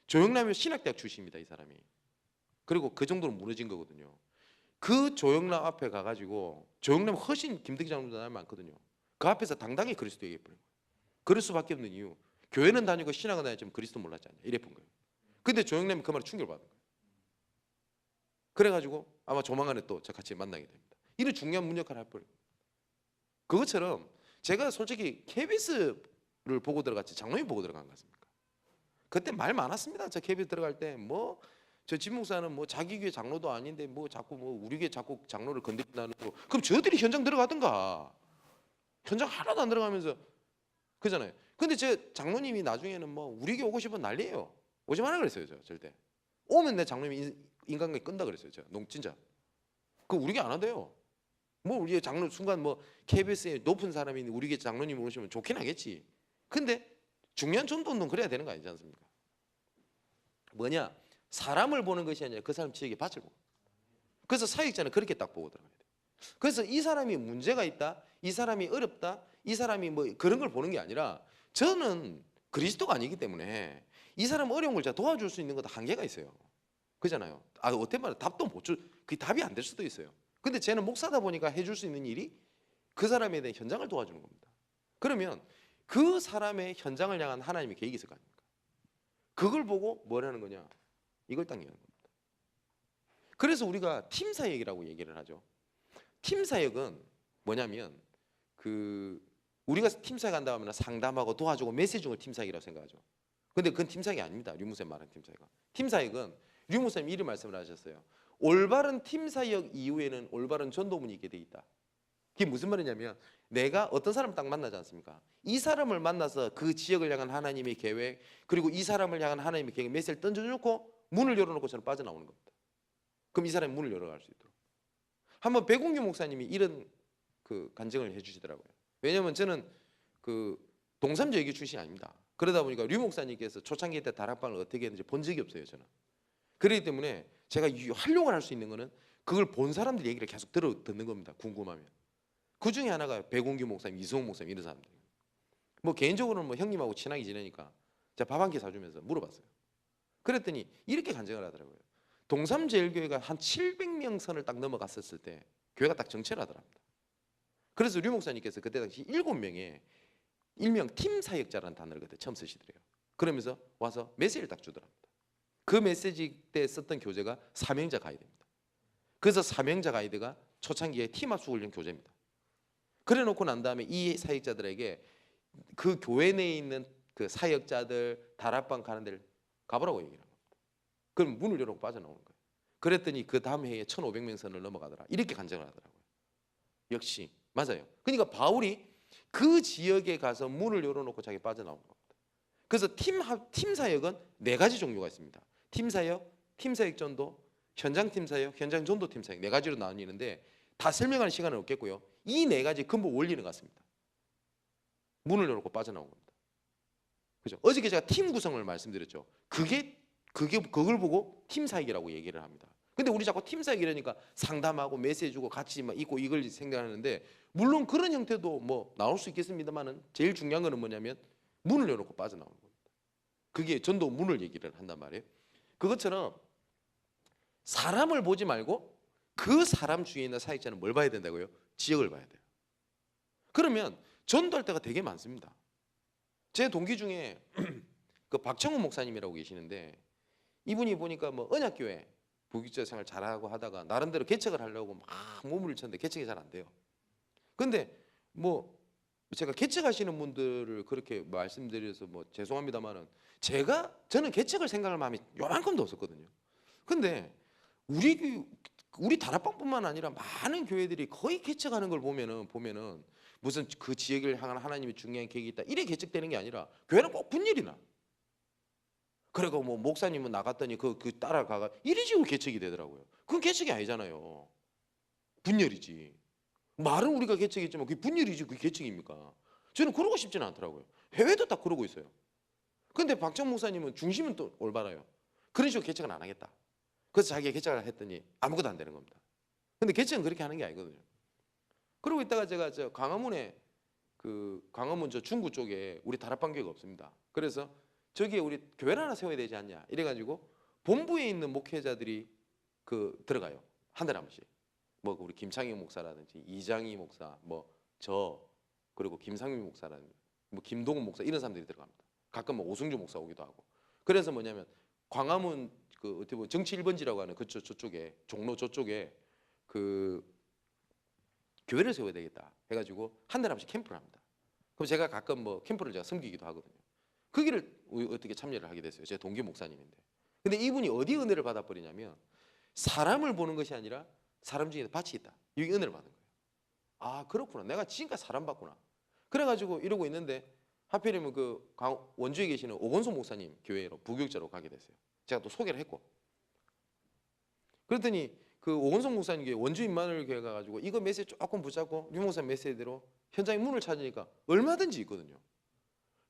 조영남이 신학대학 출신입니다. 이 사람이. 그리고 그 정도로 무너진 거거든요. 그 조영남 앞에 가가지고 조영남 훨씬 김덕기 장로보다 많거든요. 그 앞에서 당당히 그리스도 얘기해버린 거예요. 그럴 수밖에 없는 이유. 교회는 다니고 신학은 다니지만 그리스도 몰랐지 않냐 이래본 거예요. 근데 조영남이 그 말에 충격받은 거예요. 그래가지고 아마 조만간에 또 저 같이 만나게 됩니다. 이런 중요한 문 역할을 할 거예요. 그것처럼 제가 솔직히 KBS를 보고 들어갔지 장로님 보고 들어간 거 같습니까? 그때 말 많았습니다. 저 KBS 들어갈 때 뭐 저 진목사는 뭐 자기 교회 장로도 아닌데 뭐 자꾸 뭐 우리 교회 자꾸 장로를 건드린다는 거. 그럼 저들이 현장 들어가든가. 현장 하나도 안 들어가면서 그잖아요. 근데 제 장로님이 나중에는 뭐 우리 교회 오고 싶으면 난리예요. 오지 마라 그랬어요. 저 절대. 오면 내 장로님이 인간관계 끈다 그랬어요. 제가 진짜. 그 우리 교회 안 한대요. 뭐 우리 장로 순간 뭐 KBS에 높은 사람이 우리 교회 장로님 오시면 좋긴 하겠지. 근데 중요한 전도운동 그래야 되는 거 아니지 않습니까? 뭐냐? 사람을 보는 것이 아니라 그 사람 지역의 밭을 보고. 그래서 사역자는 그렇게 딱 보고 들어가야 돼요. 그래서 이 사람이 문제가 있다, 이 사람이 어렵다, 이 사람이 뭐 그런 걸 보는 게 아니라 저는 그리스도가 아니기 때문에 이 사람 어려운 걸 제가 도와줄 수 있는 것도 한계가 있어요. 그잖아요. 어떻게 말해 답도 못 줄, 그게 답이 안 될 수도 있어요. 근데 쟤는 목사다 보니까 해줄 수 있는 일이 그 사람에 대한 현장을 도와주는 겁니다. 그러면 그 사람의 현장을 향한 하나님의 계획이 있을 거 아닙니까? 그걸 보고 뭘 하는 거냐? 이걸 딱 얘기하는 겁니다. 그래서 우리가 팀 사역이라고 얘기를 하죠. 팀 사역은 뭐냐면 우리가 팀 사역 한다 하면 상담하고 도와주고 메시지 주는 걸 팀 사역이라고 생각하죠. 근데 그건 팀 사역이 아닙니다. 류무쌤 말하는 팀 사역은. 팀 사역은 류무쌤 이런 말씀을 하셨어요. 올바른 팀 사역 이후에는 올바른 전도문이 있게 돼 있다. 그게 무슨 말이냐면 내가 어떤 사람을 딱 만나지 않습니까? 이 사람을 만나서 그 지역을 향한 하나님의 계획, 그리고 이 사람을 향한 하나님의 계획 메시지를 던져놓고 문을 열어놓고 저는 빠져나오는 겁니다. 그럼 이 사람이 문을 열어갈 수 있도록. 한번 백운규 목사님이 이런 간증을 해주시더라고요. 왜냐하면 저는 동삼제기 출신이 아닙니다. 그러다 보니까 류 목사님께서 초창기 때 다락방을 어떻게 했는지 본 적이 없어요, 저는. 그렇기 때문에 제가 활용을 할 수 있는 거는 그걸 본 사람들 얘기를 계속 듣는 겁니다. 궁금하면. 그 중에 하나가 백운규 목사님, 이승훈 목사님 이런 사람들. 뭐 개인적으로는 뭐 형님하고 친하게 지내니까 제가 밥 한 끼 사주면서 물어봤어요. 그랬더니 이렇게 간증을 하더라고요. 동삼제일교회가 한 700명 선을 딱 넘어갔었을 때 교회가 딱 정체를 하더랍니다. 그래서 류 목사님께서 그때 당시 7명의 일명 팀 사역자라는 단어를 그때 처음 쓰시더래요. 그러면서 와서 메시지를 딱 주더랍니다. 그 메시지 때 썼던 교재가 사명자 가이드입니다. 그래서 사명자 가이드가 초창기에 팀합수 훈련 교재입니다. 그래 놓고 난 다음에 이 사역자들에게 그 교회 내에 있는 그 사역자들 다락방 가는 데를 가보라고 얘기를 합니다. 그럼 문을 열어놓고 빠져나오는 거예요. 그랬더니 그 다음 해에 1500명 선을 넘어가더라. 이렇게 간증을 하더라고요. 역시 맞아요. 그러니까 바울이 그 지역에 가서 문을 열어놓고 자기 빠져나온 겁니다. 그래서 팀 사역은 4가지 종류가 있습니다. 팀 사역, 팀 사역 전도, 현장 팀 사역, 현장 전도 팀 사역 4가지로 나뉘는데 다 설명할 시간은 없겠고요. 이 4가지 근본 원리는 같습니다. 문을 열어놓고 빠져나온 겁니다. 그죠? 어저께 제가 팀 구성을 말씀드렸죠. 그걸 보고 팀 사역이라고 얘기를 합니다. 근데 우리 자꾸 팀 사역 이러니까 상담하고 메시지 주고 같이 막 있고 이걸 생각하는데 물론 그런 형태도 뭐 나올 수 있겠습니다만은 제일 중요한 거는 뭐냐면 문을 열어놓고 빠져나오는 겁니다. 그게 전도 문을 얘기를 한단 말이에요. 그것처럼 사람을 보지 말고 그 사람 주위에 있는 사역자는 뭘 봐야 된다고요? 지역을 봐야 돼요. 그러면 전도할 때가 되게 많습니다. 제 동기 중에 그 박청훈 목사님이라고 계시는데 이분이 보니까 뭐 언약교회 부교육자 생활 잘하고 하다가 나름대로 개척을 하려고 막 몸을 쳤는데 개척이 잘 안 돼요. 근데 뭐 제가 개척하시는 분들을 그렇게 말씀드려서 뭐 죄송합니다만은 저는 개척을 생각할 마음이 요만큼도 없었거든요. 근데 우리 다락방뿐만 아니라 많은 교회들이 거의 개척하는 걸 보면은 무슨 그 지역을 향한 하나님의 중요한 계획이 있다 이래 개척되는 게 아니라 교회는 꼭 분열이 나. 그리고 뭐 목사님은 나갔더니 그 따라가가 이리지고 개척이 되더라고요. 그건 개척이 아니잖아요. 분열이지. 말은 우리가 개척했지만 그게 분열이지 그게 개척입니까? 저는 그러고 싶지는 않더라고요. 해외도 다 그러고 있어요. 근데 박정 목사님은 중심은 또 올바라요. 그런 식으로 개척은 안 하겠다. 그래서 자기가 개척을 했더니 아무것도 안 되는 겁니다. 근데 개척은 그렇게 하는 게 아니거든요. 그러고 있다가 제가 광화문에 광화문 중구 쪽에 우리 다락방 교회가 없습니다. 그래서 저기에 우리 교회를 하나 세워야 되지 않냐 이래가지고 본부에 있는 목회자들이 들어가요. 한 달에 한 번씩. 뭐 우리 김창희 목사라든지 이장희 목사, 뭐 그리고 김상민 목사라든지 뭐 김동훈 목사 이런 사람들이 들어갑니다. 가끔 뭐 오승주 목사 오기도 하고. 그래서 뭐냐면 광화문 어떻게 보면 정치 1번지라고 하는 저쪽에 종로 저쪽에 교회를 세워야 되겠다 해가지고 한 달에 한 번씩 캠프를 합니다. 그럼 제가 가끔 뭐 캠프를 제가 섬기기도 하거든요. 그 길을 어떻게 참여를 하게 됐어요. 제 동기 목사님인데. 근데 이분이 어디 은혜를 받아버리냐면 사람을 보는 것이 아니라 사람 중에 밭이 있다. 여기 은혜를 받은 거예요. 아 그렇구나. 내가 지금까지 사람 봤구나. 그래가지고 이러고 있는데 하필이면 원주에 계시는 오건소 목사님 교회로 부교육자로 가게 됐어요. 제가 또 소개를 했고. 그랬더니 오건소 목사님 교회 원주 임마누엘 교회 가가지고 이거 메시지 조금 붙잡고 류 목사님 메시지대로 현장에 문을 찾으니까 얼마든지 있거든요.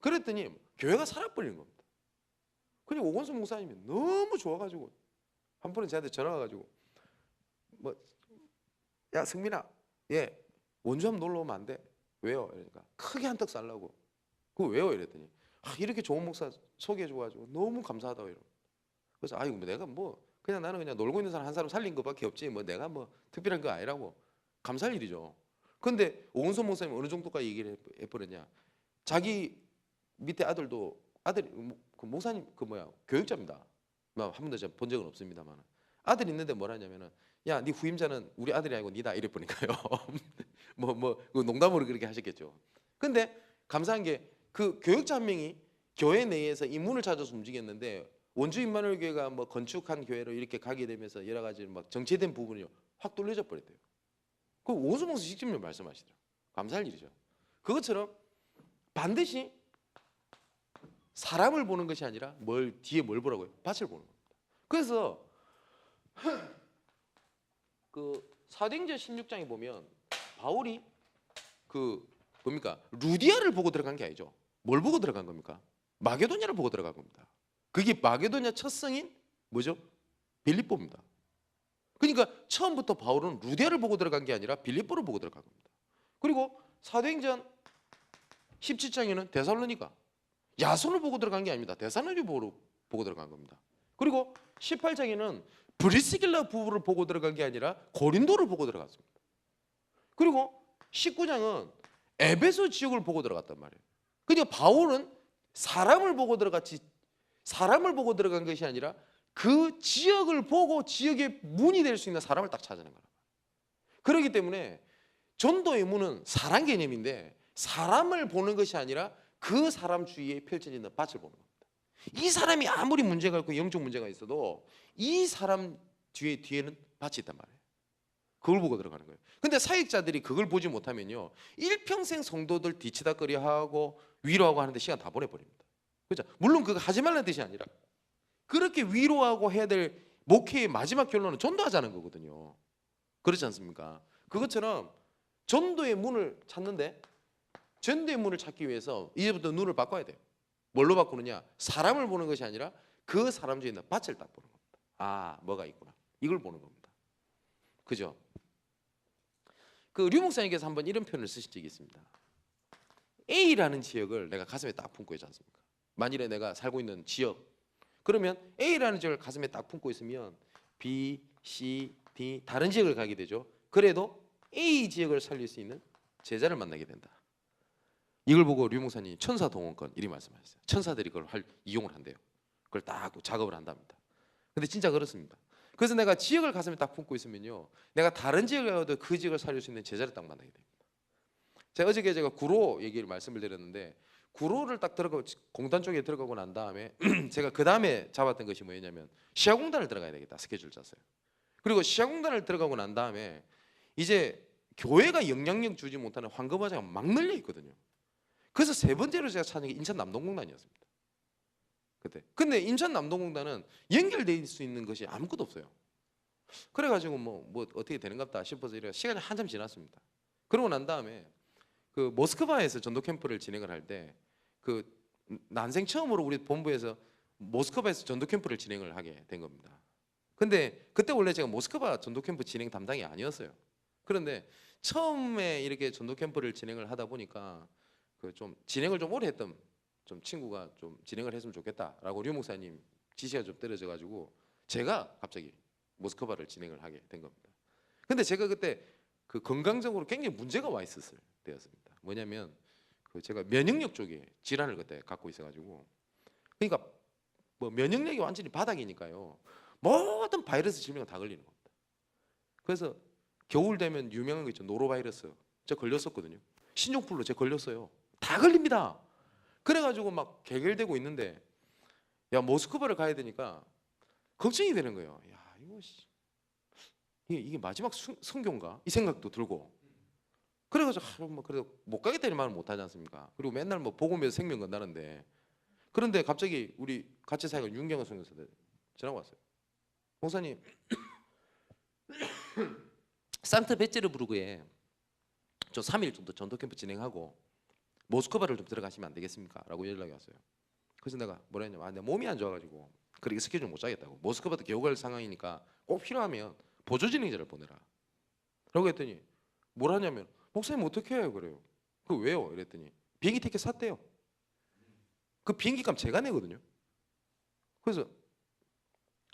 그랬더니 교회가 살아버리는 겁니다. 그리고 오건수 목사님이 너무 좋아가지고 한 번은 저한테 전화 와가지고 뭐 야 승민아, 예 원주 한번 놀러 오면 안 돼? 왜요? 이러니까 크게 한턱 쌀라고. 그거 왜요? 이랬더니 이렇게 좋은 목사 소개해줘가지고 너무 감사하다고 이러고. 그래서 아이고 내가 뭐 그냥 나는 그냥 놀고 있는 사람 한 사람 살린 것밖에 없지 뭐 내가 뭐 특별한 거 아니라고. 감사할 일이죠. 근데 오은선 목사님 어느 정도까지 얘기를 해버렸냐? 자기 밑에 아들도 아들이 그 목사님 그 뭐야 교육자입니다. 한 번도 제가 본 적은 없습니다만 아들 있는데 뭐라냐면은 야 네 후임자는 우리 아들이 아니고 니다 이래 보니까요. 뭐 농담으로 그렇게 하셨겠죠. 근데 감사한 게 그 교육자 한 명이 교회 내에서 인문을 찾아서 움직였는데 원주 임마누엘 교회가 뭐 건축한 교회로 이렇게 가게 되면서 여러 가지 막 정체된 부분이 확 뚫려져 버렸대요. 그 오수봉수 직접 말씀하시더라고요. 감사할 일이죠. 그것처럼 반드시 사람을 보는 것이 아니라 뒤에 뭘 보라고요? 밭을 보는 겁니다. 그래서 그 사도행전 16장에 보면 바울이 그 뭡니까? 루디아를 보고 들어간 게 아니죠. 뭘 보고 들어간 겁니까? 마게도냐를 보고 들어간 겁니다. 그게 마게도냐 첫 성인 뭐죠? 빌립보입니다. 그러니까 처음부터 바울은 루디아를 보고 들어간 게 아니라 빌립보를 보고 들어간 겁니다. 그리고 사도행전 17장에는 데살로니가 야손을 보고 들어간 게 아닙니다. 데살로니 보고 들어간 겁니다. 그리고 18장에는 브리스길라 부부를 보고 들어간 게 아니라 고린도를 보고 들어갔습니다. 그리고 19장은 에베소 지역을 보고 들어갔단 말이에요. 그러니까 바울은 사람을 보고 들어갔지 사람을 보고 들어간 것이 아니라 그 지역을 보고 지역의 문이 될 수 있는 사람을 딱 찾아낸 거란 말이에요. 그렇기 때문에 전도의 문은 사람 개념인데 사람을 보는 것이 아니라 그 사람 주위에 펼쳐져 있는 밭을 보는 겁니다. 이 사람이 아무리 문제가 있고 영적 문제가 있어도 이 사람 뒤에는 밭이 있단 말이에요. 그걸 보고 들어가는 거예요. 근데 사역자들이 그걸 보지 못하면요 일평생 성도들 뒤치다거리하고 위로하고 하는데 시간 다 보내버립니다. 그렇죠? 물론 그거 하지 말라는 뜻이 아니라 그렇게 위로하고 해야 될 목회의 마지막 결론은 전도하자는 거거든요. 그렇지 않습니까? 그것처럼 전도의 문을 찾는데 전도의 문을 찾기 위해서 이제부터 눈을 바꿔야 돼요. 뭘로 바꾸느냐? 사람을 보는 것이 아니라 그 사람 중에 있는 밭을 딱 보는 겁니다. 아, 뭐가 있구나. 이걸 보는 겁니다. 그죠? 그 류 목사님께서 한번 이런 표현을 쓰신 적이 있습니다. A라는 지역을 내가 가슴에 딱 품고 있지 않습니까? 만일에 내가 살고 있는 지역 그러면 A라는 지역을 가슴에 딱 품고 있으면 B, C, D 다른 지역을 가게 되죠. 그래도 A 지역을 살릴 수 있는 제자를 만나게 된다. 이걸 보고 류 목사님이 천사 동원권 이리 말씀하셨어요. 천사들이 그걸 이용을 한대요. 그걸 딱 작업을 한답니다. 근데 진짜 그렇습니다. 그래서 내가 지역을 가슴에 딱 품고 있으면요, 내가 다른 지역을 가도 그 지역을 살릴 수 있는 제자를 딱 만나게 됩니다. 제가 어저께 구로 얘기를 말씀을 드렸는데 구로를 딱 들어가고 공단 쪽에 들어가고 난 다음에 제가 그 다음에 잡았던 것이 뭐였냐면 시야공단을 들어가야 되겠다 스케줄 짰어요. 그리고 시야공단을 들어가고 난 다음에 이제 교회가 영향력 주지 못하는 황금화자가 막 널려 있거든요. 그래서 세 번째로 제가 찾은 게 인천 남동공단이었습니다. 그때. 근데 인천 남동공단은 연결될 수 있는 것이 아무것도 없어요. 그래가지고 뭐 어떻게 되는갑다 싶어서 이래 시간이 한참 지났습니다. 그러고 난 다음에 그 모스크바에서 전도 캠프를 진행을 할 때 그 난생 처음으로 우리 본부에서 모스크바에서 전도 캠프를 진행을 하게 된 겁니다. 근데 그때 원래 제가 모스크바 전도 캠프 진행 담당이 아니었어요. 그런데 처음에 이렇게 전도 캠프를 진행을 하다 보니까 그 좀 진행을 좀 오래 했던 좀 친구가 좀 진행을 했으면 좋겠다라고 류 목사님 지시가 좀 떨어져 가지고 제가 갑자기 모스크바를 진행을 하게 된 겁니다. 근데 제가 그때 그 건강적으로 굉장히 문제가 와 있었을 때였습니다. 뭐냐면 그 제가 면역력 쪽에 질환을 그때 갖고 있어가지고 그러니까 뭐 면역력이 완전히 바닥이니까요 모든 바이러스 질병 다 걸리는 겁니다. 그래서 겨울 되면 유명한 거 있죠. 노로바이러스. 제가 걸렸었거든요. 신종플루 제가 걸렸어요. 다 걸립니다. 그래가지고 막 개결되고 있는데 야 모스크바를 가야 되니까 걱정이 되는 거예요. 야 이게 마지막 선교인가 이 생각도 들고 그래가지고 뭐 그래도 못 가겠다는 말은 못 하지 않습니까? 그리고 맨날 뭐 복음에서 생명 건다는데 그런데 갑자기 우리 같이 사역을 윤경호 선교사한테 전화가 왔어요. 목사님 상트페테르부르크에 저 3일 정도 전도 캠프 진행하고 모스크바를 좀 들어가시면 안 되겠습니까? 라고 연락이 왔어요. 그래서 내가 뭐라 했냐면 내 몸이 안 좋아가지고 그렇게 스케줄 못 짜겠다고. 모스크바도 겨우 갈 상황이니까 꼭 필요하면 보조진행자를 보내라. 라고 했더니 뭘 하냐면 목사님 어떻게 해요? 그래요. 그 왜요? 이랬더니 비행기 티켓 샀대요. 그 비행기 값 제가 내거든요. 그래서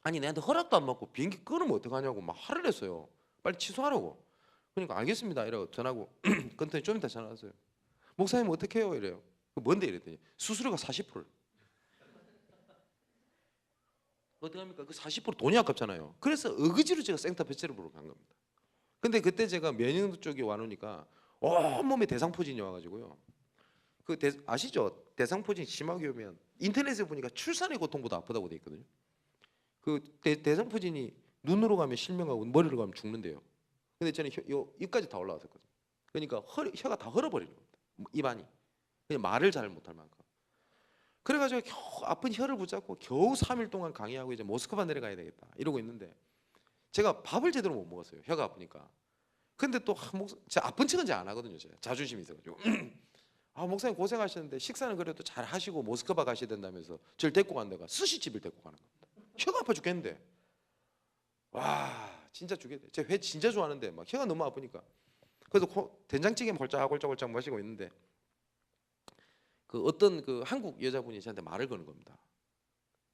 아니 내한테 허락도 안 받고 비행기 끊으면 어떡하냐고 막 화를 냈어요. 빨리 취소하라고. 그러니까 알겠습니다 이러고 전화하고 끊더니 좀 이따 전화 왔어요. 목사님 어떻게 해요? 이래요. 뭔데? 이랬더니 수수료가 40%. 어떡합니까? 그 40% 돈이 아깝잖아요. 그래서 어거지로 제가 생터페체르부로 간 겁니다. 근데 그때 제가 면역도 쪽에 와놓으니까 온몸에 대상포진이 와가지고요. 아시죠? 대상포진 심하게 오면 인터넷에 보니까 출산의 고통보다 아프다고 돼 있거든요. 그 대상포진이 눈으로 가면 실명하고 머리로 가면 죽는데요. 근데 저는 입까지 다 올라왔었거든요. 그러니까 혀가 다 헐어버리는 겁니다. 입안이 그냥 말을 잘 못할 만큼. 그래가지고 겨우 아픈 혀를 붙잡고 겨우 3일 동안 강의하고 이제 모스크바 내려가야 되겠다 이러고 있는데 제가 밥을 제대로 못 먹었어요. 혀가 아프니까. 근데 또 제가 아픈 척은 잘 안 하거든요. 제가 자존심이 있어가지고 아 목사님 고생하시는데 식사는 그래도 잘 하시고 모스크바 가셔야 된다면서 저를 데리고 간 데가 스시집을 데리고 가는 겁니다. 혀가 아파 죽겠는데 와 진짜 죽겠네. 제가 회 진짜 좋아하는데 막 혀가 너무 아프니까 그래서 된장찌개 홀짝홀짝 마시고 있는데 그 어떤 그 한국 여자분이 저한테 말을 거는 겁니다.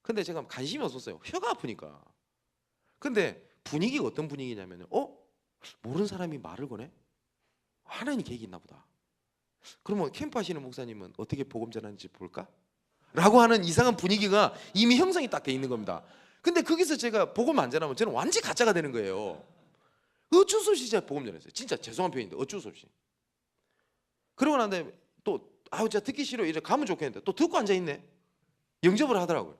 근데 제가 관심이 없었어요. 혀가 아프니까. 근데 분위기가 어떤 분위기냐면 모르는 사람이 말을 거네? 하나님 계획이 있나 보다. 그러면 캠프 하시는 목사님은 어떻게 복음 전하는지 볼까? 라고 하는 이상한 분위기가 이미 형성이 딱 돼 있는 겁니다. 근데 거기서 제가 복음 안 전하면 저는 완전히 가짜가 되는 거예요. 어쩔 수 없이 제가 복음 전했어요. 진짜 죄송한 표현인데 어쩔 수 없이. 그러고 난 다음에 또 제가 듣기 싫어 이제 가면 좋겠는데 또 듣고 앉아있네. 영접을 하더라고요.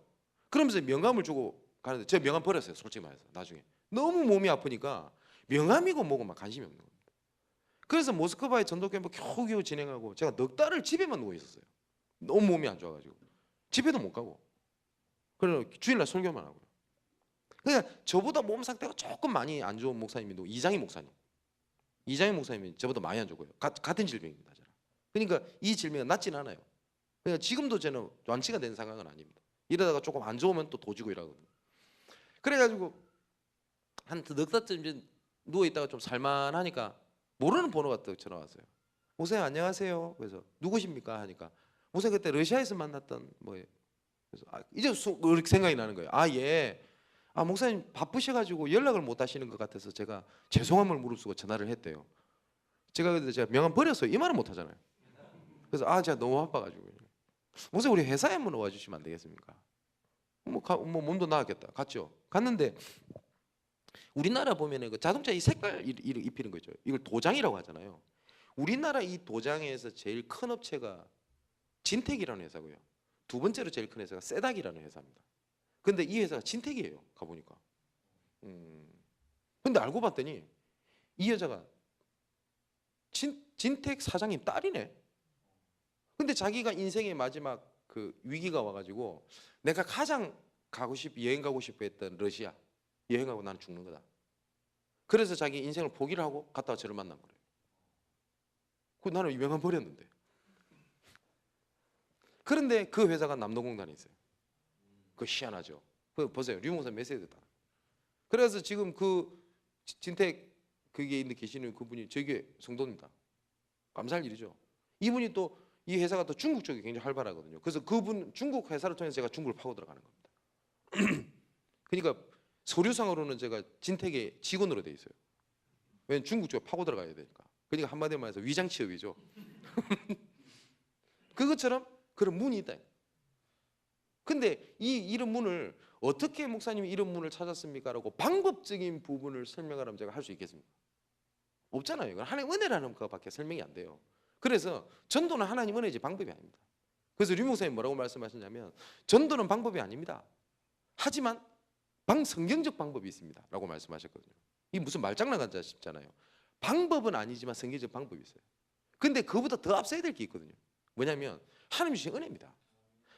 그러면서 명함을 주고 가는데 제가 명함 버렸어요. 솔직히 말해서 나중에 너무 몸이 아프니까 명함이고 뭐고 막 관심이 없는 겁니다. 그래서 모스크바의 전도 캠프 겨우겨우 진행하고 제가 넉 달을 집에만 누워 있었어요. 너무 몸이 안 좋아가지고 집에도 못 가고 그래서 주일날 설교만 하고요. 그냥 저보다 몸 상태가 조금 많이 안 좋은 목사님이 이장희 목사님이 저보다 많이 안 좋고요. 같은 질병입니다. 저랑. 그러니까 이 질병은 낫진 않아요. 그러니까 지금도 저는 완치가 된 상황은 아닙니다. 이러다가 조금 안 좋으면 또 도지고 이러거든요. 그래가지고 한 넉 달쯤 누워 있다가 좀 살만하니까 모르는 번호가 또 전화 왔어요. 목사님 안녕하세요. 그래서 누구십니까 하니까 목사님 그때 러시아에서 만났던 뭐예요. 그래서 이제 생각이 나는 거예요. 예. 목사님 바쁘셔가지고 연락을 못 하시는 것 같아서 제가 죄송함을 무릅쓰고 전화를 했대요. 제가 명함 버렸어요. 이 말은 못 하잖아요. 그래서 제가 너무 바빠가지고 목사님 우리 회사에 한번 와주시면 안 되겠습니까? 뭐 몸도 나았겠다. 갔죠. 갔는데 우리나라 보면은 그 자동차 이 색깔 입히는 거죠. 이걸 도장이라고 하잖아요. 우리나라 이 도장에서 제일 큰 업체가 진택이라는 회사고요. 두 번째로 제일 큰 회사가 세닥이라는 회사입니다. 근데 이 회사가 진택이에요. 가보니까. 근데 알고 봤더니 이 여자가 진택 사장님 딸이네. 근데 자기가 인생의 마지막 그 위기가 와가지고 내가 가장 여행 가고 싶어 했던 러시아 여행하고 나는 죽는 거다. 그래서 자기 인생을 포기를 하고 갔다가 저를 만난 거예요. 나는 유명한 버렸는데. 그런데 그 회사가 남동공단에 있어요. 그거 희한하죠. 보세요. 류목사 메시지다. 그래서 지금 그 진택 그게 있는 계시는 그분이 저게 성도입니다. 감사할 일이죠. 이분이 또 이 회사가 또 중국 쪽이 굉장히 활발하거든요. 그래서 그분 중국 회사를 통해서 제가 중국을 파고 들어가는 겁니다. 그러니까 서류상으로는 제가 진택의 직원으로 돼 있어요. 왜냐면 중국 쪽에 파고 들어가야 되니까. 그러니까 한마디로 말해서 위장 취업이죠. 그것처럼 그런 문이 있다. 근데 이 이런 문을 어떻게 목사님이 이런 문을 찾았습니까? 라고 방법적인 부분을 설명하라면 제가 할 수 있겠습니까? 없잖아요. 이건 하나님 은혜라는 것밖에 설명이 안 돼요. 그래서 전도는 하나님 은혜지 방법이 아닙니다. 그래서 류 목사님 뭐라고 말씀하셨냐면 전도는 방법이 아닙니다. 하지만 성경적 방법이 있습니다. 라고 말씀하셨거든요. 이 무슨 말장난 같지 싶잖아요. 방법은 아니지만 성경적 방법이 있어요. 근데 그보다 더 앞서야 될 게 있거든요. 뭐냐면 하나님 주신 은혜입니다.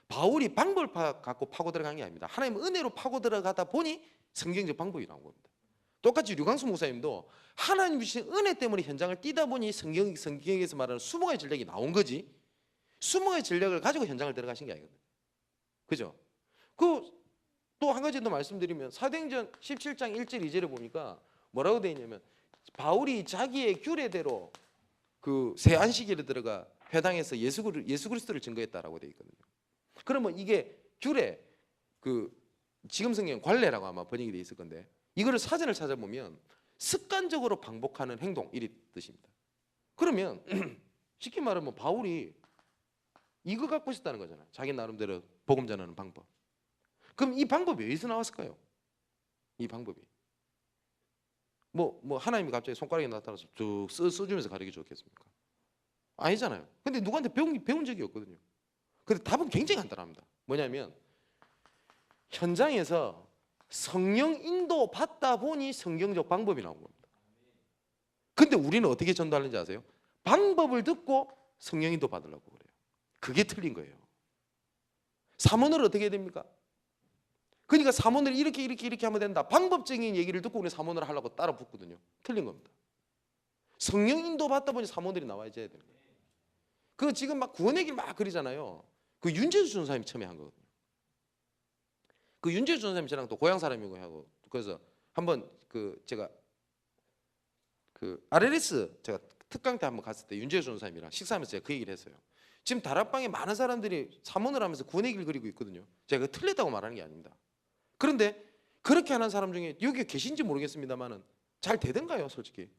바울이 방법을 갖고 파고 들어간 게 아닙니다. 하나님 은혜로 파고 들어가다 보니 성경적 방법이 나온 겁니다. 똑같이 류광수 목사님도 하나님 주신 은혜 때문에 현장을 뛰다 보니 성경에서 말하는 수목의 전략이 나온 거지 수목의 전략을 가지고 현장을 들어가신 게 아니거든요. 그죠? 그 또 한 가지 더 말씀드리면 사도행전 17장 1절 2절에 보니까 뭐라고 되어 있냐면 바울이 자기의 규례대로 그 새 안식일에 들어가 회당에서 예수 그리스도를 증거했다라고 되어 있거든요. 그러면 이게 규례, 그 지금 성경 관례라고 아마 번역이 되어 있을 건데 이거를 사전을 찾아보면 습관적으로 반복하는 행동 이리 뜻입니다. 그러면 쉽게 말하면 바울이 이거 갖고 있었다는 거잖아요. 자기 나름대로 복음 전하는 방법. 그럼 이 방법이 어디서 나왔을까요? 이 방법이 뭐 하나님이 갑자기 손가락에 나타나서 쭉 써주면서 가르쳐 줬겠습니까? 아니잖아요. 근데 누구한테 배운 적이 없거든요. 근데 답은 굉장히 간단합니다. 뭐냐면 현장에서 성령 인도 받다 보니 성경적 방법이 나온 겁니다. 근데 우리는 어떻게 전달하는지 아세요? 방법을 듣고 성령 인도 받으려고 그래요. 그게 틀린 거예요. 사모를 어떻게 해야 됩니까? 그러니까 사모를 이렇게 하면 된다. 방법적인 얘기를 듣고 우리 사모를 하려고 따라 붙거든요. 틀린 겁니다. 성령 인도 받다 보니 사모들이 나와야지 해야 되는 거예요. 그 지금 막 구원의 길 막 그러잖아요. 그 윤재수 전사님이 처음에 한 거거든요. 그 윤재수 전사님 저랑 또 고향 사람이고 하고 그래서 한번 그 제가 그 RLS 제가 특강 때 한번 갔을 때 윤재수 전사님이랑 식사하면서 제가 그 얘기를 했어요. 지금 다락방에 많은 사람들이 사모를 하면서 구원의 길 그리고 있거든요. 제가 틀렸다고 말하는 게 아닙니다. 그런데 그렇게 하는 사람 중에 여기 계신지 모르겠습니다만은 잘 되던가요, 솔직히?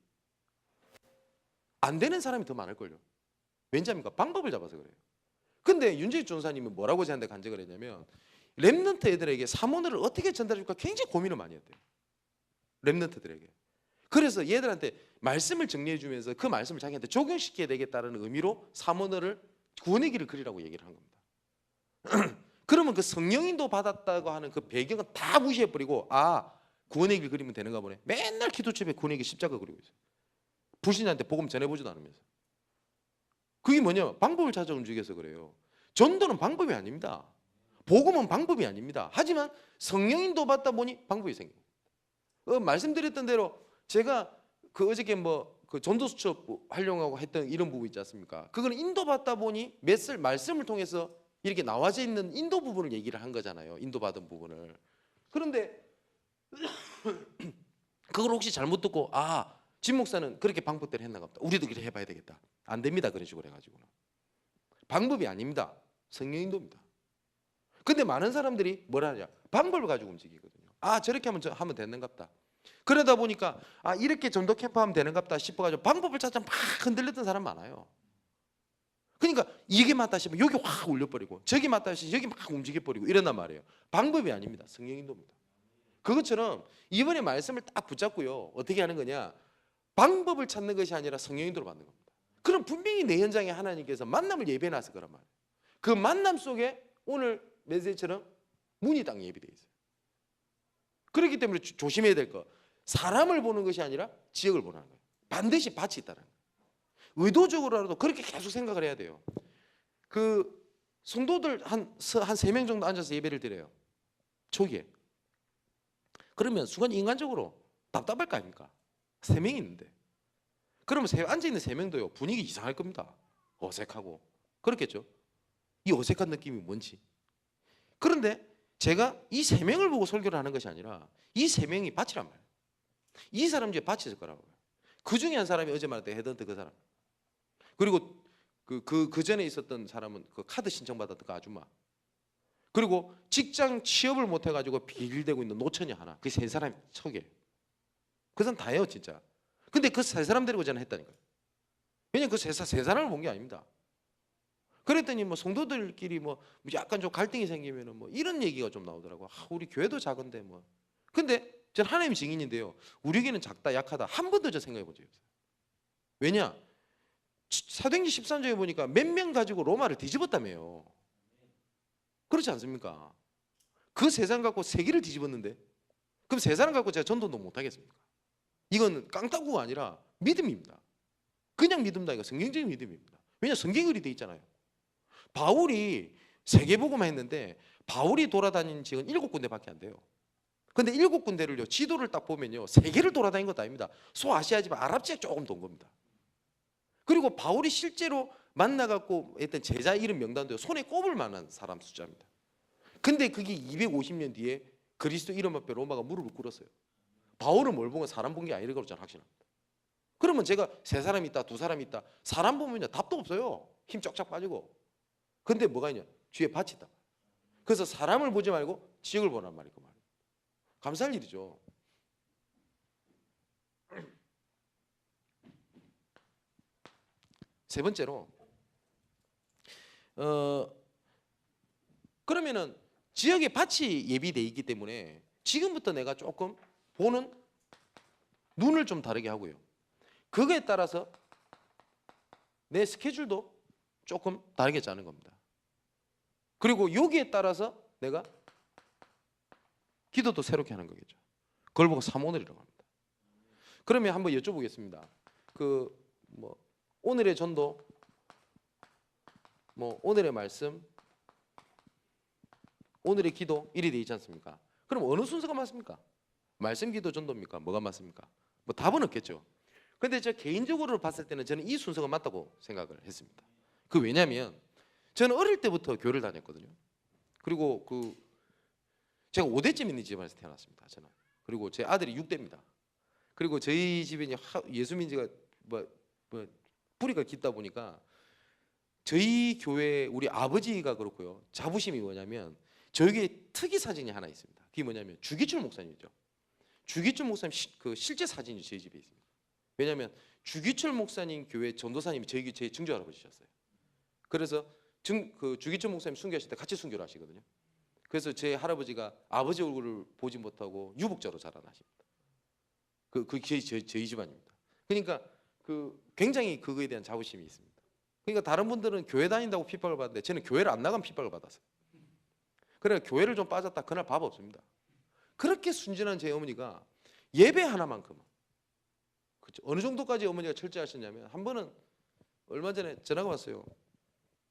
안 되는 사람이 더 많을걸요. 왠지합니까? 방법을 잡아서 그래요. 근데 윤재익 전사님은 뭐라고 저한테 간증을 했냐면 렘넌트 애들에게 사모를 어떻게 전달해줄까 굉장히 고민을 많이 했대요. 렘넌트들에게. 그래서 얘들한테 말씀을 정리해주면서 그 말씀을 자기한테 적용시켜야 되겠다는 의미로 사모를 구원의 길을 그리라고 얘기를 한 겁니다. 그러면 그 성령인도 받았다고 하는 그 배경은 다 무시해버리고 구원의 길 그리면 되는가 보네. 맨날 기도집에 구원의 길 십자가 그리고 있어요. 불신자한테 복음 전해보지도 않으면서. 그게 뭐냐? 방법을 찾아 움직여서 그래요. 전도는 방법이 아닙니다. 복음은 방법이 아닙니다. 하지만 성령인도 받다 보니 방법이 생겨요. 말씀드렸던 대로 제가 그 어저께 그 전도 수첩 활용하고 했던 이런 부분 있지 않습니까? 그거는 인도받다 보니 말씀을 통해서 이렇게 나와져 있는 인도 부분을 얘기를 한 거잖아요. 인도받은 부분을. 그런데 그걸 혹시 잘못 듣고 진 목사는 그렇게 방법대로 했나 보다. 우리도 그렇게 해봐야 되겠다. 안 됩니다. 그런 식으로 해가지고는. 방법이 아닙니다. 성령 인도입니다. 근데 많은 사람들이 뭐라 하냐? 방법을 가지고 움직이거든요. 저렇게 하면 되는갑다. 그러다 보니까 이렇게 전도 캠프 하면 되는갑다 싶어가지고 방법을 찾아 막 흔들렸던 사람 많아요. 그러니까 이게 맞다 싶으면 여기 확 올려버리고 저기 맞다 싶으면 여기 막 움직여버리고 이런단 말이에요. 방법이 아닙니다. 성령 인도입니다. 그것처럼 이번에 말씀을 딱 붙잡고요. 어떻게 하는 거냐? 방법을 찾는 것이 아니라 성령 인도로 받는 겁니다. 그럼 분명히 내 현장에 하나님께서 만남을 예배해놨을 거란 말이에요. 그 만남 속에 오늘 메시지처럼 문이 딱 예비되어 있어요. 그렇기 때문에 조심해야 될 거, 사람을 보는 것이 아니라 지역을 보는 거예요. 반드시 밭이 있다는 거예요. 의도적으로라도 그렇게 계속 생각을 해야 돼요. 그 성도들 한 3명 정도 앉아서 예배를 드려요. 초기에. 그러면 순간 인간적으로 답답할 거 아닙니까? 3명이 있는데. 그러면 앉아있는 3명도요 분위기 이상할 겁니다. 어색하고. 그렇겠죠? 이 어색한 느낌이 뭔지. 그런데 제가 이 3명을 보고 설교를 하는 것이 아니라 이 3명이 밭이란 말이에요. 이 사람 중에 밭이 있을 거라고요. 그 중에 한 사람이 어제 말했던 헤드헌터 그 사람. 그리고 그 전에 있었던 사람은 그 카드 신청받았던 그 아줌마. 그리고 직장 취업을 못 해가지고 비일대고 있는 노처녀 하나. 그 3사람이 척이에요. 그 사람 다예요 진짜. 근데 그 3사람 데리고 저는 했다니까요. 왜냐면 그 세 사람을 본 게 아닙니다. 그랬더니 성도들끼리 약간 좀 갈등이 생기면은 이런 얘기가 좀 나오더라고. 우리 교회도 작은데 근데 저는 하나님의 증인인데요. 우리 교회는 작다 약하다 한 번도 저 생각해 본 적이 없어요. 왜냐? 사도행전 13장에 보니까 몇 명 가지고 로마를 뒤집었다며요. 그렇지 않습니까? 그 3사람 갖고 세계를 뒤집었는데 그럼 3사람 갖고 제가 전도도 못 하겠습니까? 이건 깡따구가 아니라 믿음입니다. 그냥 믿음다 이거 성경적인 믿음입니다. 왜냐 성경이 그리 돼 있잖아요. 바울이 세계복음만 했는데 바울이 돌아다닌 지역은 7군데밖에 안 돼요. 근데 7군데를요 지도를 딱 보면요 세계를 돌아다닌 것도 아닙니다. 소아시아지만 아랍 지역 조금 돈 겁니다. 그리고 바울이 실제로 만나갖고 했던 제자 이름 명단도 손에 꼽을 만한 사람 숫자입니다. 근데 그게 250년 뒤에 그리스도 이름 앞에 로마가 무릎을 꿇었어요. 바울은 뭘 보고 사람 본 게 아니라고 저는 확신합니다. 그러면 제가 세 사람 있다, 두 사람 있다, 사람 보면요 답도 없어요. 힘 쫙쫙 빠지고. 근데 뭐가 있냐? 뒤에 밭이 있다. 그래서 사람을 보지 말고 지역을 보란 말이고 말이에요. 감사할 일이죠. 세 번째로 그러면은 지역의 밭이 예비돼 있기 때문에 지금부터 내가 조금 보는 눈을 좀 다르게 하고요. 그거에 따라서 내 스케줄도 조금 다르게 짜는 겁니다. 그리고 여기에 따라서 내가 기도도 새롭게 하는 거겠죠. 그걸 보고 사모늘이라고 합니다. 그러면 한번 여쭤보겠습니다. 오늘의 전도, 오늘의 말씀, 오늘의 기도 이리 돼 있지 않습니까? 그럼 어느 순서가 맞습니까? 말씀, 기도, 전도입니까? 뭐가 맞습니까? 답은 없겠죠. 근데 저 개인적으로 봤을 때는 저는 이 순서가 맞다고 생각을 했습니다. 왜냐하면 저는 어릴 때부터 교회를 다녔거든요. 그리고 제가 5대쯤 있는 집안에서 태어났습니다. 저는. 그리고 제 아들이 6대입니다. 그리고 저희 집에 예수민지가 뿌리가 깊다 보니까 저희 교회 우리 아버지가 그렇고요. 자부심이 뭐냐면 저희 교회 특이 사진이 하나 있습니다. 그게 뭐냐면 주기철 목사님이죠. 주기철 목사님 실제 사진이 저희 집에 있습니다. 왜냐하면 주기철 목사님 교회 전도사님이 저희 제 증조 할아버지셨어요. 그래서 주기철 목사님 순교하실 때 같이 순교를 하시거든요. 그래서 제 할아버지가 아버지 얼굴을 보지 못하고 유복자로 자라나십니다. 저희 집안입니다. 그러니까 굉장히 그거에 대한 자부심이 있습니다. 그러니까 다른 분들은 교회 다닌다고 핍박을 받는데 저는 교회를 안 나간 핍박을 받았어요. 그래 교회를 좀 빠졌다 그날 밥 없습니다. 그렇게 순진한 제 어머니가 예배 하나만큼은 그렇죠. 어느 정도까지 어머니가 철저하셨냐면 한 번은 얼마 전에 전화가 왔어요.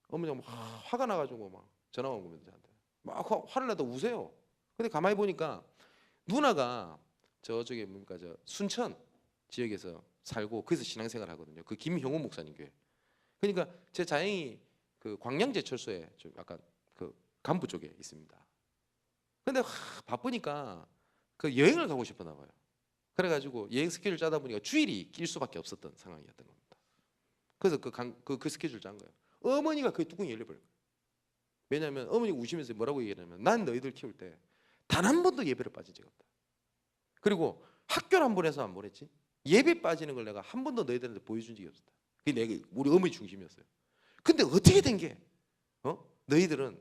어머니가 막 화가 나가지고 막 전화가 온 겁니다. 저한테 막 화를 내다 우세요. 근데 가만히 보니까 누나가 저쪽에 저 순천 지역에서 살고 거기서 신앙생활 하거든요. 김형우 목사님 교회. 그러니까 제 자영이 광양제철소에 좀 약간 간부 쪽에 있습니다. 근데 바쁘니까 여행을 가고 싶었나 봐요. 그래가지고 여행 스케줄 짜다 보니까 주일이 낄 수밖에 없었던 상황이었던 겁니다. 그래서 그 스케줄 짠 거예요. 어머니가 그 뚜껑이 열려버린 거예요. 왜냐하면 어머니가 우시면서 뭐라고 얘기하냐면 난 너희들 키울 때 단 한 번도 예배를 빠진 적이 없다. 그리고 학교를 한 번 해서 안 보냈지 예배 빠지는 걸 내가 한 번도 너희들한테 보여준 적이 없었다. 그게 우리 어머니 중심이었어요. 근데 어떻게 된 게 너희들은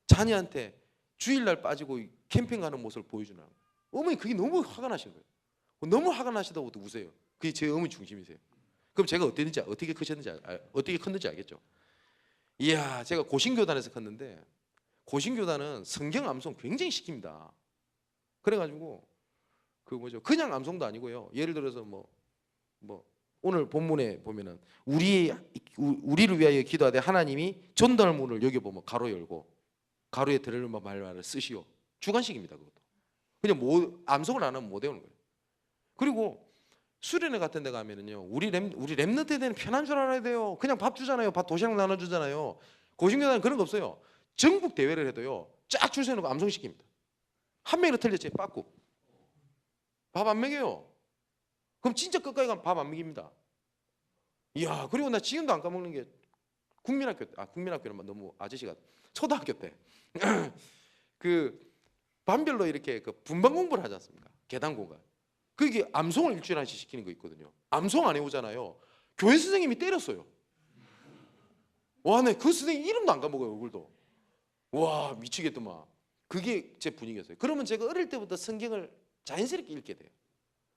자녀한테 주일날 빠지고 캠핑 가는 모습을 보여주나. 어머니 그게 너무 화가 나신 거예요. 너무 화가 나시다고 우세요. 그게 제 어머니 중심이세요. 그럼 제가 어떻게 컸는지 알겠죠. 이야, 제가 고신교단에서 컸는데 고신교단은 성경 암송 굉장히 시킵니다. 그래가지고 그냥 암송도 아니고요. 예를 들어서 오늘 본문에 보면은 우리를 위하여 기도하되 하나님이 전달문을 여기 보면 가로 열고 가로에 들을 말을 쓰시오. 주관식입니다. 그것도 그냥 암송을 안 하면 못 외우는 거예요. 그리고 수련회 같은 데 가면은요 우리 랩런트에 대한 편한 줄 알아야 돼요. 그냥 밥 주잖아요. 밥 도시락 나눠주잖아요. 고신교단은 그런 거 없어요. 전국 대회를 해도요 쫙 줄 세우고 암송시킵니다. 한 명이라도 틀렸지 빠꾸 밥 안 먹여요. 그럼 진짜 끝까지 가면 밥 안 먹입니다. 이야, 그리고 나 지금도 안 까먹는 게 국민학교는 너무 아저씨가 초등학교 때 반별로 이렇게 분반 공부를 하지 않습니까? 계단 공간. 그게 암송을 일주일에 한씩 시키는 거 있거든요. 암송 안 해오잖아요. 교회 선생님이 때렸어요. 와, 네, 그 선생님 이름도 안 까먹어요. 얼굴도. 와, 미치겠더만. 그게 제 분위기였어요. 그러면 제가 어릴 때부터 성경을 자연스럽게 읽게 돼요.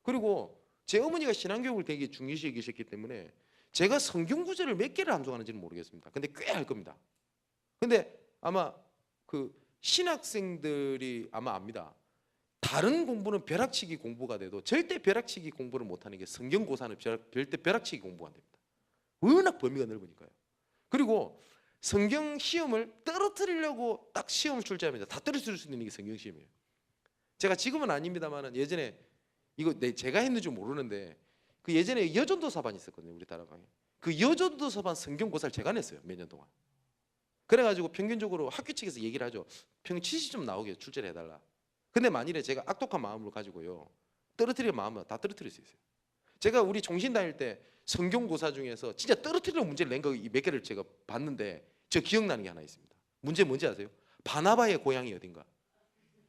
그리고 제 어머니가 신앙교육을 되게 중요시 여기셨기 때문에 제가 성경 구절을 몇 개를 암송하는지는 모르겠습니다. 근데 꽤 할 겁니다. 근데 아마 신학생들이 아마 압니다. 다른 공부는 벼락치기 공부가 돼도 절대 벼락치기 공부를 못하는 게 성경고사는 절대 벼락치기 공부가 안 됩니다. 워낙 범위가 넓으니까요. 그리고 성경 시험을 떨어뜨리려고 딱 시험 출제하면 다 떨어뜨릴 수 있는 게 성경 시험이에요. 제가 지금은 아닙니다만은 예전에 이거 제가 했는지 모르는데 예전에 여전도사반 있었거든요. 우리 다락방에. 여전도사반 성경고사를 제가 냈어요. 몇 년 동안. 그래가지고 평균적으로 학교 측에서 얘기를 하죠. 평균 70점 나오게 출제를 해달라. 근데 만일에 제가 악독한 마음을 가지고요, 떨어뜨릴 마음은 다 떨어뜨릴 수 있어요. 제가 우리 종신 다닐 때 성경고사 중에서 진짜 떨어뜨리는 문제를 낸 거 몇 개를 제가 봤는데 저 기억나는 게 하나 있습니다. 문제 뭔지 아세요? 바나바의 고향이 어딘가.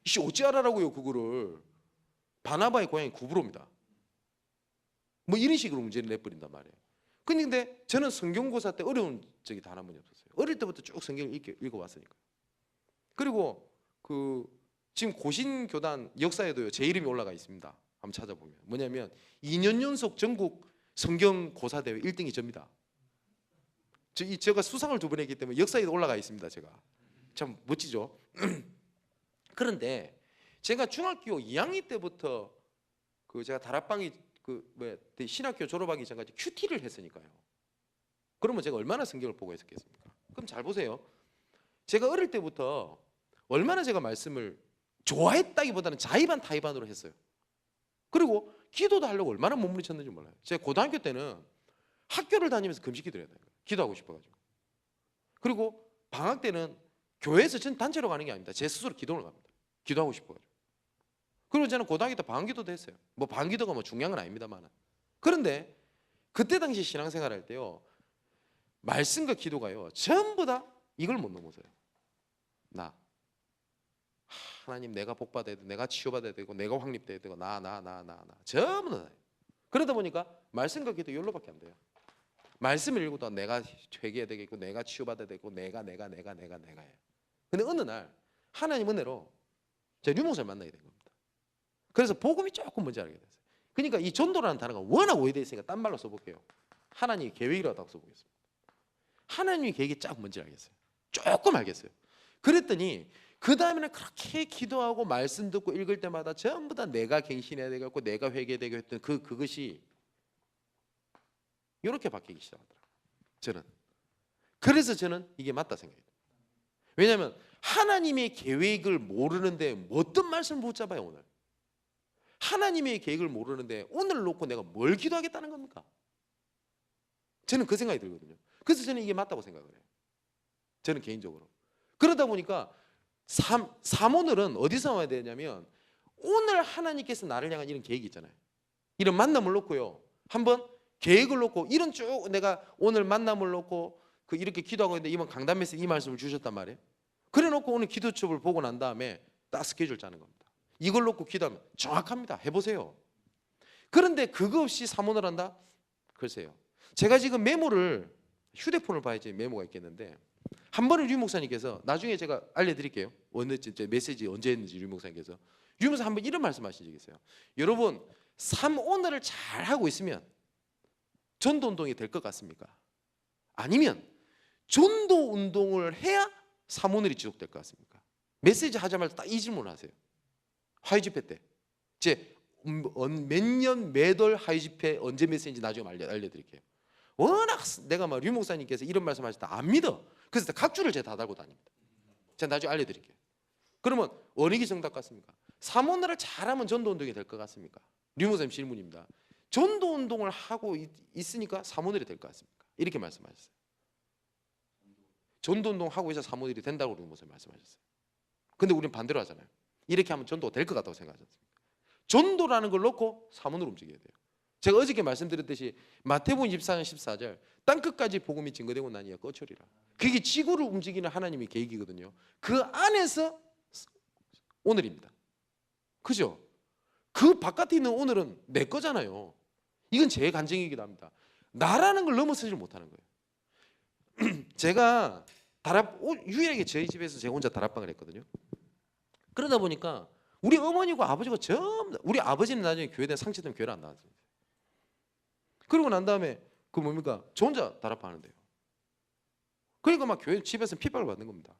이씨 어찌 알아라고요 그거를. 바나바의 고향이 구브로입니다. 뭐 이런 식으로 문제를 내버린단 말이에요. 근데 저는 성경고사 때 어려운 적이 단 한 번이 없었어요. 어릴 때부터 쭉 성경을 읽어왔으니까. 그리고 그 지금 고신교단 역사에도요 제 이름이 올라가 있습니다. 한번 찾아보면 뭐냐면 2년 연속 전국 성경고사 대회 1등이 접니다. 제가 수상을 2번 했기 때문에 역사에도 올라가 있습니다. 제가 참 멋지죠. 그런데 제가 중학교 2학년 때부터 그 제가 다락방이 신학교 졸업하기 전까지 큐티를 했으니까요. 그러면 제가 얼마나 성경을 보고 했었겠습니까? 그럼 잘 보세요. 제가 어릴 때부터 얼마나 제가 말씀을 좋아했다기보다는 자의반 타의반으로 했어요. 그리고 기도도 하려고 얼마나 몸부림쳤는지 몰라요. 제가 고등학교 때는 학교를 다니면서 금식 기도를 해야 돼요. 기도하고 싶어가지고. 그리고 방학 때는 교회에서 전 단체로 가는 게 아닙니다. 제 스스로 기도를 갑니다. 기도하고 싶어가지고. 그리고 저는 고등학교 때 방기도도 했어요. 뭐 방기도가 뭐 중요한 건 아닙니다만. 그런데 그때 당시 신앙생활 할 때요, 말씀과 기도가요 전부 다 이걸 못 넘어서요. 하나님 내가 복받아야 되고 내가 치유받아야 되고 내가 확립돼야 되고 나 전부 다. 그러다 보니까 말씀과 기도 이걸로밖에 안 돼요. 말씀을 읽고도 내가 회개해야 되겠고 내가 치유받아야 되고 내가 해요. 근데 어느 날 하나님 은혜로 제가 류목사를 만나게 된 겁니다. 그래서 복음이 조금 뭔지 알게 됐어요. 그러니까 이 전도라는 단어가 워낙 오해되어 있으니까 딴 말로 써볼게요. 하나님의 계획이라고 써보겠습니다. 하나님의 계획이 쫙 뭔지 알겠어요. 조금 알겠어요. 그랬더니 그 다음에는 그렇게 기도하고 말씀 듣고 읽을 때마다 전부 다 내가 갱신해야 되겠고 내가 회개되고 했던 그것이 이렇게 바뀌기 시작하더라고요. 저는. 그래서 저는 이게 맞다 생각해요. 왜냐하면 하나님의 계획을 모르는데 어떤 말씀을 붙잡아요 오늘. 하나님의 계획을 모르는데 오늘 놓고 내가 뭘 기도하겠다는 겁니까? 저는 그 생각이 들거든요. 그래서 저는 이게 맞다고 생각을 해요. 저는 개인적으로. 그러다 보니까 사모늘은 어디서 와야 되냐면 오늘 하나님께서 나를 향한 이런 계획이 있잖아요. 이런 만남을 놓고요. 한번 계획을 놓고 이런 쭉 내가 오늘 만남을 놓고 이렇게 기도하고 있는데 이번 강단 메시지 이 말씀을 주셨단 말이에요. 그래 놓고 오늘 기도첩을 보고 난 다음에 딱 스케줄 짜는 겁니다. 이걸 놓고 기도하면 정확합니다. 해보세요. 그런데 그거 없이 사모를 한다? 글쎄요. 제가 지금 메모를 휴대폰을 봐야지 메모가 있겠는데 한 번은 류 목사님께서 나중에 제가 알려드릴게요. 어느 메시지 언제 했는지 류 목사님께서 류 목사 한번 이런 말씀하신 적이 있어요. 여러분 오늘을 잘 하고 있으면 전도 운동이 될 것 같습니까? 아니면 전도 운동을 해야 사모늘이 지속될 것 같습니까? 메시지 하자마자 딱 이 질문을 하세요. 하이 집회 때 제 몇 년 매달 하이 집회 언제 메시지인지 나중에 알려드릴게요. 워낙 내가 막 류 목사님께서 이런 말씀하실 때 안 믿어. 그래서 각주를 제가 다 달고 다닙니다. 제가 나중에 알려드릴게요. 그러면 어느 게 정답 같습니까? 사모늘을 잘하면 전도 운동이 될 것 같습니까? 류 목사님 질문입니다. 전도 운동을 하고 있으니까 사모늘이 될 것 같습니까? 이렇게 말씀하셨어요. 전도 운동 하고 있어 사모늘이 된다고 류 목사님 말씀하셨어요. 근데 우리는 반대로 하잖아요. 이렇게 하면 전도가 될 것 같다고 생각하지 않습니까? 전도라는 걸 놓고 사모늘 움직여야 돼요. 제가 어저께 말씀드렸듯이 마태복음 24장 14절 땅끝까지 복음이 증거되고 나니야 꺼처리라. 그게 지구를 움직이는 하나님의 계획이거든요. 그 안에서 오늘입니다. 그죠? 그 바깥에 있는 오늘은 내 거잖아요. 이건 제 간증이기도 합니다. 나라는 걸 넘어서지 못하는 거예요. 제가 유일하게 저희 집에서 제가 혼자 다락방을 했거든요. 그러다 보니까 우리 어머니고 아버지가 전부 우리 아버지는 나중에 교회에 상처 때문에 교회를 안 나왔어요. 그러고 난 다음에 그 뭡니까? 저 혼자 다락방 하는데요. 그러니까 막 교회 집에서 핍박을 받는 겁니다.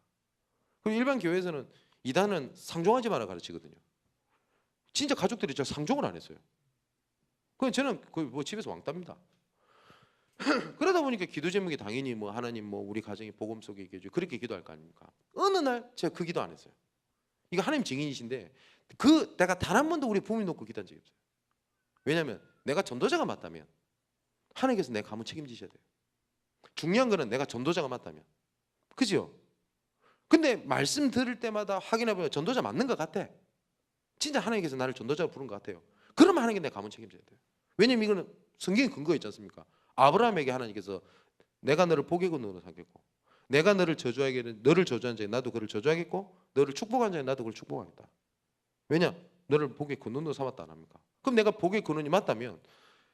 그리고 일반 교회에서는 이단은 상종하지 마라 가르치거든요. 진짜 가족들이 저 상종을 안 했어요. 그럼 저는 뭐 집에서 왕따입니다. 그러다 보니까 기도 제목이 당연히 뭐 하나님 뭐 우리 가정이 복음 속에 있게 해줘 그렇게 기도할 거 아닙니까? 어느 날 제가 그 기도 안 했어요. 이거 하나님 증인이신데 내가 단 한 번도 우리 부모님 놓고 기도한 적이 없어요. 왜냐하면 내가 전도자가 맞다면 하나님께서 내 가문 책임지셔야 돼요. 중요한 거는 내가 전도자가 맞다면, 그죠? 근데 말씀 들을 때마다 확인해 보면 전도자 맞는 것 같아. 진짜 하나님께서 나를 전도자로 부른 것 같아요. 그러면 하나님께 내가 가문 책임져야 돼요. 왜냐면 이거는 성경에 근거가 있지 않습니까? 아브라함에게 하나님께서 내가 너를 복의 근원으로 삼겠고 내가 너를 저주하게 너를 저주한 자에 나도 그를 저주하겠고 너를 축복한 자에 나도 그를 축복하겠다. 왜냐? 너를 복의 근원으로 삼았다 안 합니까? 그럼 내가 복의 근원이 맞다면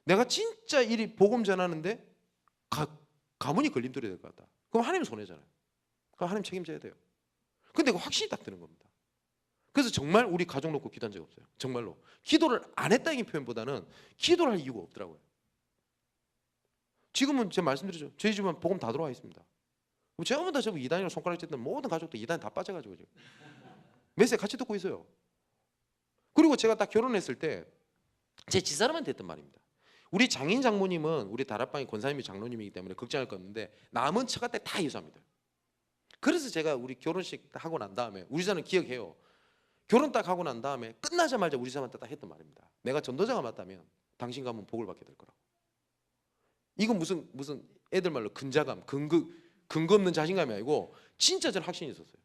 내가 진짜 이리 복음 전하는데 가문이 걸림돌이 될 것 같다. 그럼 하나님 손해잖아요. 그럼 하나님 책임져야 돼요. 근데 그 확신이 딱 드는 겁니다. 그래서 정말 우리 가족 놓고 기도한 적 없어요. 정말로 기도를 안 했다는 표현보다는 기도를 할 이유가 없더라고요. 지금은 제가 말씀드리죠. 저희 집은 복음 다 들어와 있습니다. 제가 다 전부 이단이랑 손가락 쨌던 모든 가족들 이단 다 빠져가지고 지금 메시지 같이 듣고 있어요. 그리고 제가 딱 결혼했을 때 제 집사람한테 했던 말입니다. 우리 장인 장모님은 우리 다락방의 권사님이 장로님이기 때문에 걱정할 거 없는데 남은 처가댁 다 예수합니다. 그래서 제가 우리 결혼식 하고 난 다음에 우리 집사는 기억해요. 결혼 딱 하고 난 다음에 끝나자마자 우리 집사람한테 딱 했던 말입니다. 내가 전도자가 맞다면 당신 가면 복을 받게 될 거라고. 이건 무슨 애들 말로 근자감, 근거 없는 자신감이 아니고 진짜 저는 확신이 있었어요.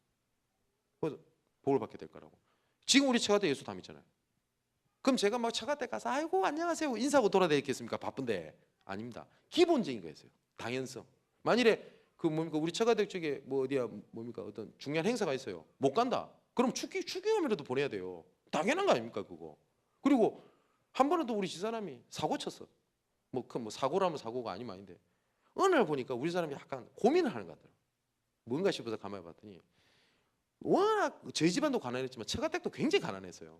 그래서 복을 받게 될 거라고. 지금 우리 처가댁 예수 다 믿잖아요. 그럼 제가 막 처가댁 가서 아이고 안녕하세요 인사하고 돌아다니겠습니까? 바쁜데 아닙니다. 기본적인 거였어요. 당연성. 만일에 그 뭡니까 우리 처가댁 쪽에 뭐 어디야 뭡니까 어떤 중요한 행사가 있어요. 못 간다. 그럼 축의금이라도 보내야 돼요. 당연한 거 아닙니까 그거. 그리고 한 번은 또 우리 집사람이 사고 쳤어. 뭐 사고라면 사고가 아니면 아닌데 어느 날 보니까 우리 사람이 약간 고민을 하는 것 같더라고요. 뭔가 싶어서 가만히 봤더니 워낙 저희 집안도 가난했지만 처가댁도 굉장히 가난했어요.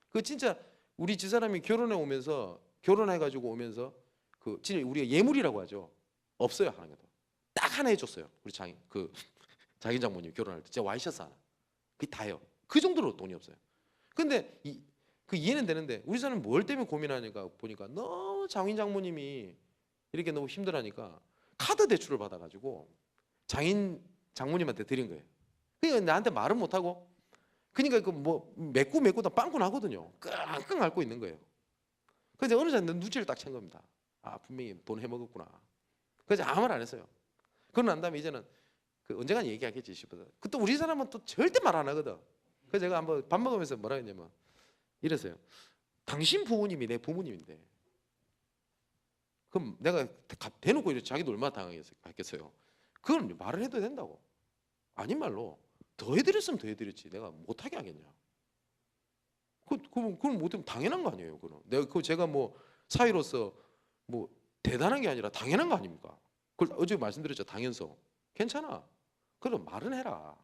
그 진짜 우리 집사람이 결혼해가지고 오면서 그 진짜 우리가 예물이라고 하죠. 없어요 하나도. 딱 하나 해줬어요. 우리 자기 장모님 결혼할 때 제가 와이셔츠 하나. 그게 다예요. 그 정도로 돈이 없어요. 근데 그 이해는 되는데 우리 사람은 뭘 때문에 고민하니까 보니까 너무 장인 장모님이 이렇게 너무 힘들하니까 카드 대출을 받아가지고 장인 장모님한테 드린 거예요. 그러니까 나한테 말은 못하고 그러니까 그 뭐 맺고 다 빵꾸 나거든요. 끙끙 앓고 있는 거예요. 그래서 어느 날 눈치를 딱 챈 겁니다. 아 분명히 돈 해먹었구나. 그래서 아무 말 안 했어요. 그러고 난 다음에 이제는 그 언젠간 얘기하겠지 싶어서. 그때 우리 사람은 또 절대 말 안 하거든. 그래서 제가 한번 밥 먹으면서 뭐라 했냐면 이랬어요. 당신 부모님이 내 부모님인데 그럼 내가 대놓고 이렇게 자기도 얼마나 당황했겠어요. 그건 말을 해도 된다고. 아닌 말로 더 해드렸으면 더 해드렸지. 내가 못하게 하겠냐. 그건 못하면 당연한 거 아니에요. 그건 제가 뭐 사위로서 뭐 대단한 게 아니라 당연한 거 아닙니까? 그걸 어제 말씀드렸죠. 당연성. 괜찮아. 그럼 말은 해라.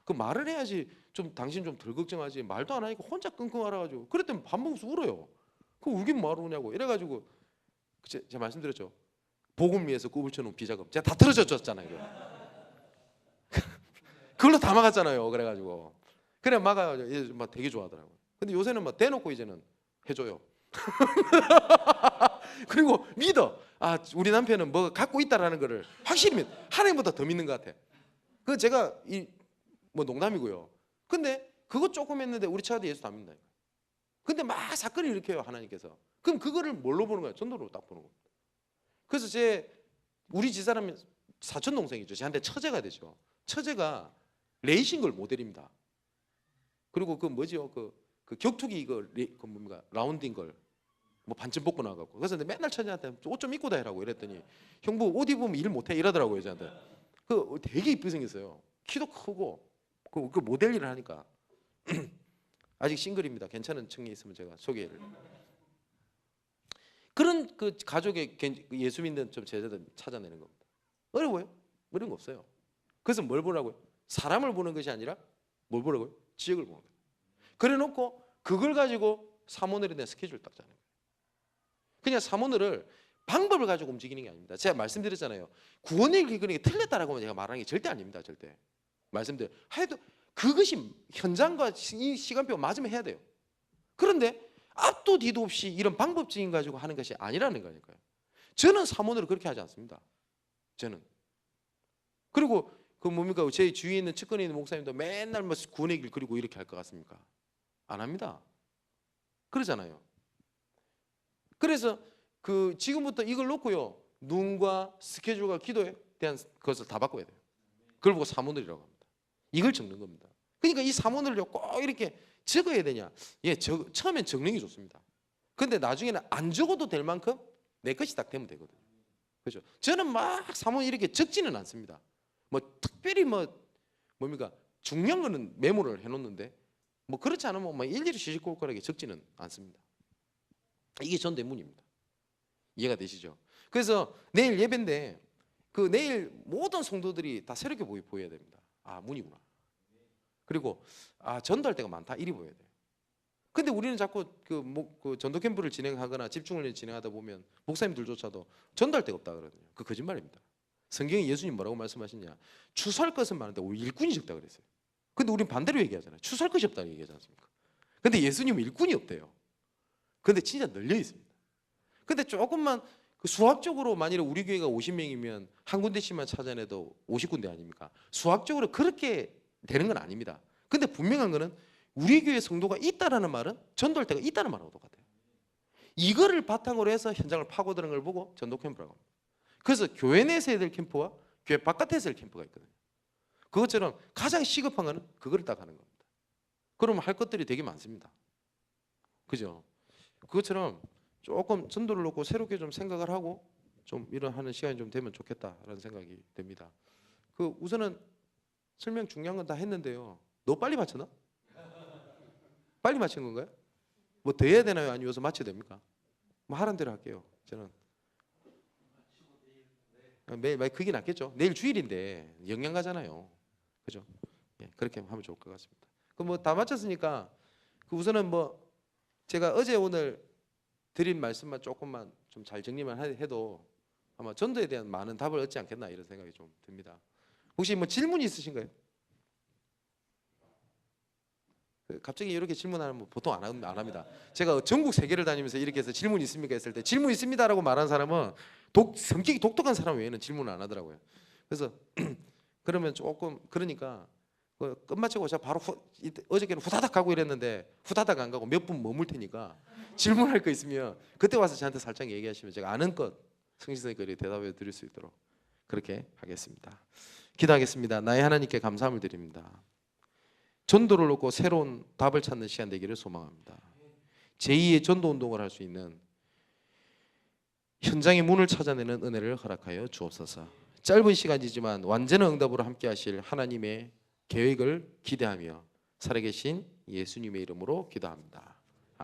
그 말을 해야지 좀 당신 좀 덜 걱정하지. 말도 안 하니까 혼자 끙끙 앓아가지고 그랬더니 밥 먹으면서 울어요. 그 울긴 뭐하러 우냐고. 이래가지고 제가 말씀드렸죠. 복음 위해서 꿈을 쳐놓은 비자금 제가 다 틀어줬잖아요. 그걸로 다 막았잖아요. 그래가지고 그래 막아가지고 얘 막 되게 좋아하더라고요. 근데 요새는 막 대놓고 이제는 해줘요. 그리고 믿어. 아 우리 남편은 뭐 갖고 있다라는 거를 확실히 믿어. 하나님보다 더 믿는 것 같아. 그 제가 뭐 농담이고요. 근데 그거 조금 했는데 우리 차도 예수 다 믿는다. 근데 막 사건을 일으켜요 하나님께서. 그럼 그거를 뭘로 보는 거야? 전도로 딱 보는 겁니다. 그래서 우리 집사람이 사촌 동생이죠. 저한테 처제가 되죠. 처제가 레이싱걸 모델입니다. 그리고 그 뭐지요? 그 격투기 그 뭡니까 라운딩 걸 뭐 반쯤 벗고 나가고. 그래서 맨날 처제한테 옷 좀 입고 다니라고 이랬더니 형부 옷 입으면 일 못해 이러더라고요 저한테. 그 되게 이쁘게 생겼어요. 키도 크고 그 모델 일을 하니까 아직 싱글입니다. 괜찮은 층에 있으면 제가 소개를. 그런 그 가족의 예수 믿는 좀 제자들 찾아내는 겁니다. 어려워요? 어려운 거 없어요. 그래서 뭘 보라고요? 사람을 보는 것이 아니라 뭘 보라고요? 지역을 보는 거예요. 그래놓고 그걸 가지고 사모늘에 대한 스케줄을 딱 짜는 거예요. 그냥 사모늘을 방법을 가지고 움직이는 게 아닙니다. 제가 말씀드렸잖아요. 구원의 길거리가 틀렸다라고 제가 말하는 게 절대 아닙니다. 절대. 말씀드려. 해도 그것이 현장과 이 시간표 맞으면 해야 돼요. 그런데 앞도 뒤도 없이 이런 방법적인 가지고 하는 것이 아니라는 거니까요. 저는 사모늘을 그렇게 하지 않습니다. 저는. 그리고 그 뭡니까 제 주위에 있는 측근에 있는 목사님도 맨날 뭐 구원의 길 그리고 이렇게 할 것 같습니까? 안 합니다. 그러잖아요. 그래서 그 지금부터 이걸 놓고요 눈과 스케줄과 기도에 대한 것을 다 바꿔야 돼요. 그걸 보고 사모늘이라고 합니다. 이걸 적는 겁니다. 그러니까 이 사문을요 꼭 이렇게 적어야 되냐? 예, 처음엔 적는 게 좋습니다. 근데 나중에는 안 적어도 될 만큼 내 것이 딱 되면 되거든요. 그렇죠? 저는 막 사문 이렇게 적지는 않습니다. 뭐 특별히 뭡니까 중요한 거는 메모를 해놓는데 뭐 그렇지 않으면 뭐 일일이 시시콜콜하게 적지는 않습니다. 이게 전대문입니다. 이해가 되시죠? 그래서 내일 예배인데 그 내일 모든 성도들이 다 새롭게 보여야 됩니다. 아 문이구나. 그리고 아 전도할 때가 많다 이리 보여야 돼요. 근데 우리는 자꾸 그 전도 캠프를 진행하거나 집중을 진행하다 보면 목사님들조차도 전도할 데가 없다 그러거든요. 그 거짓말입니다. 성경에 예수님 뭐라고 말씀하시냐? 추수할 것은 많은데 오히려 일꾼이 적다 그랬어요. 근데 우리는 반대로 얘기하잖아요. 추수할 것이 없다 얘기하지 않습니까? 근데 예수님은 일꾼이 없대요. 근데 진짜 널려 있습니다. 근데 조금만 그 수학적으로 만일에 우리 교회가 50명이면 한 군데씩만 찾아내도 50군데 아닙니까? 수학적으로 그렇게 되는 건 아닙니다. 근데 분명한 거는 우리 교회 성도가 있다라는 말은 전도할 때가 있다는 말하고 똑같아요. 이거를 바탕으로 해서 현장을 파고드는 걸 보고 전도 캠프라고 합니다. 그래서 교회 내에서 해야 될 캠프와 교회 바깥에서 해야 될 캠프가 있거든요. 그것처럼 가장 시급한 거는 그거를 딱 하는 겁니다. 그러면 할 것들이 되게 많습니다. 그죠? 그것처럼 조금 전도를 놓고 새롭게 좀 생각을 하고 좀 이런 하는 시간이 좀 되면 좋겠다라는 생각이 듭니다. 그 우선은 설명 중요한 건 다 했는데요. 너무 빨리 마쳤나? 빨리 마친 건가요? 뭐 더 해야 되나요? 아니면 여기서 마쳐야 됩니까? 뭐 하란 대로 할게요. 저는 매일 그게 낫겠죠. 내일 주일인데 영양 가잖아요. 그죠? 예, 그렇게 하면 좋을 것 같습니다. 그럼 뭐 다 마쳤으니까 그 우선은 뭐 제가 어제 오늘 드린 말씀만 조금만 좀 잘 정리만 해도 아마 전도에 대한 많은 답을 얻지 않겠나 이런 생각이 좀 듭니다. 혹시 뭐 질문 있으신가요? 갑자기 이렇게 질문하면 보통 안 합니다. 제가 전국 세계를 다니면서 이렇게 해서 질문 있습니까 했을 때 질문 있습니다라고 말하는 사람은 성격이 독특한 사람 외에는 질문을 안 하더라고요. 그래서 그러면 조금 그러니까 끝마치고 제가 바로 어저께는 후다닥 가고 이랬는데 후다닥 안 가고 몇 분 머물 테니까 질문할 거 있으면 그때 와서 저한테 살짝 얘기하시면 제가 아는 것 성실하게 대답해 드릴 수 있도록 그렇게 하겠습니다. 기도하겠습니다. 나의 하나님께 감사함을 드립니다. 전도를 놓고 새로운 답을 찾는 시간 되기를 소망합니다. 제2의 전도 운동을 할 수 있는 현장의 문을 찾아내는 은혜를 허락하여 주옵소서. 짧은 시간이지만 완전한 응답으로 함께 하실 하나님의 계획을 기대하며 살아계신 예수님의 이름으로 기도합니다.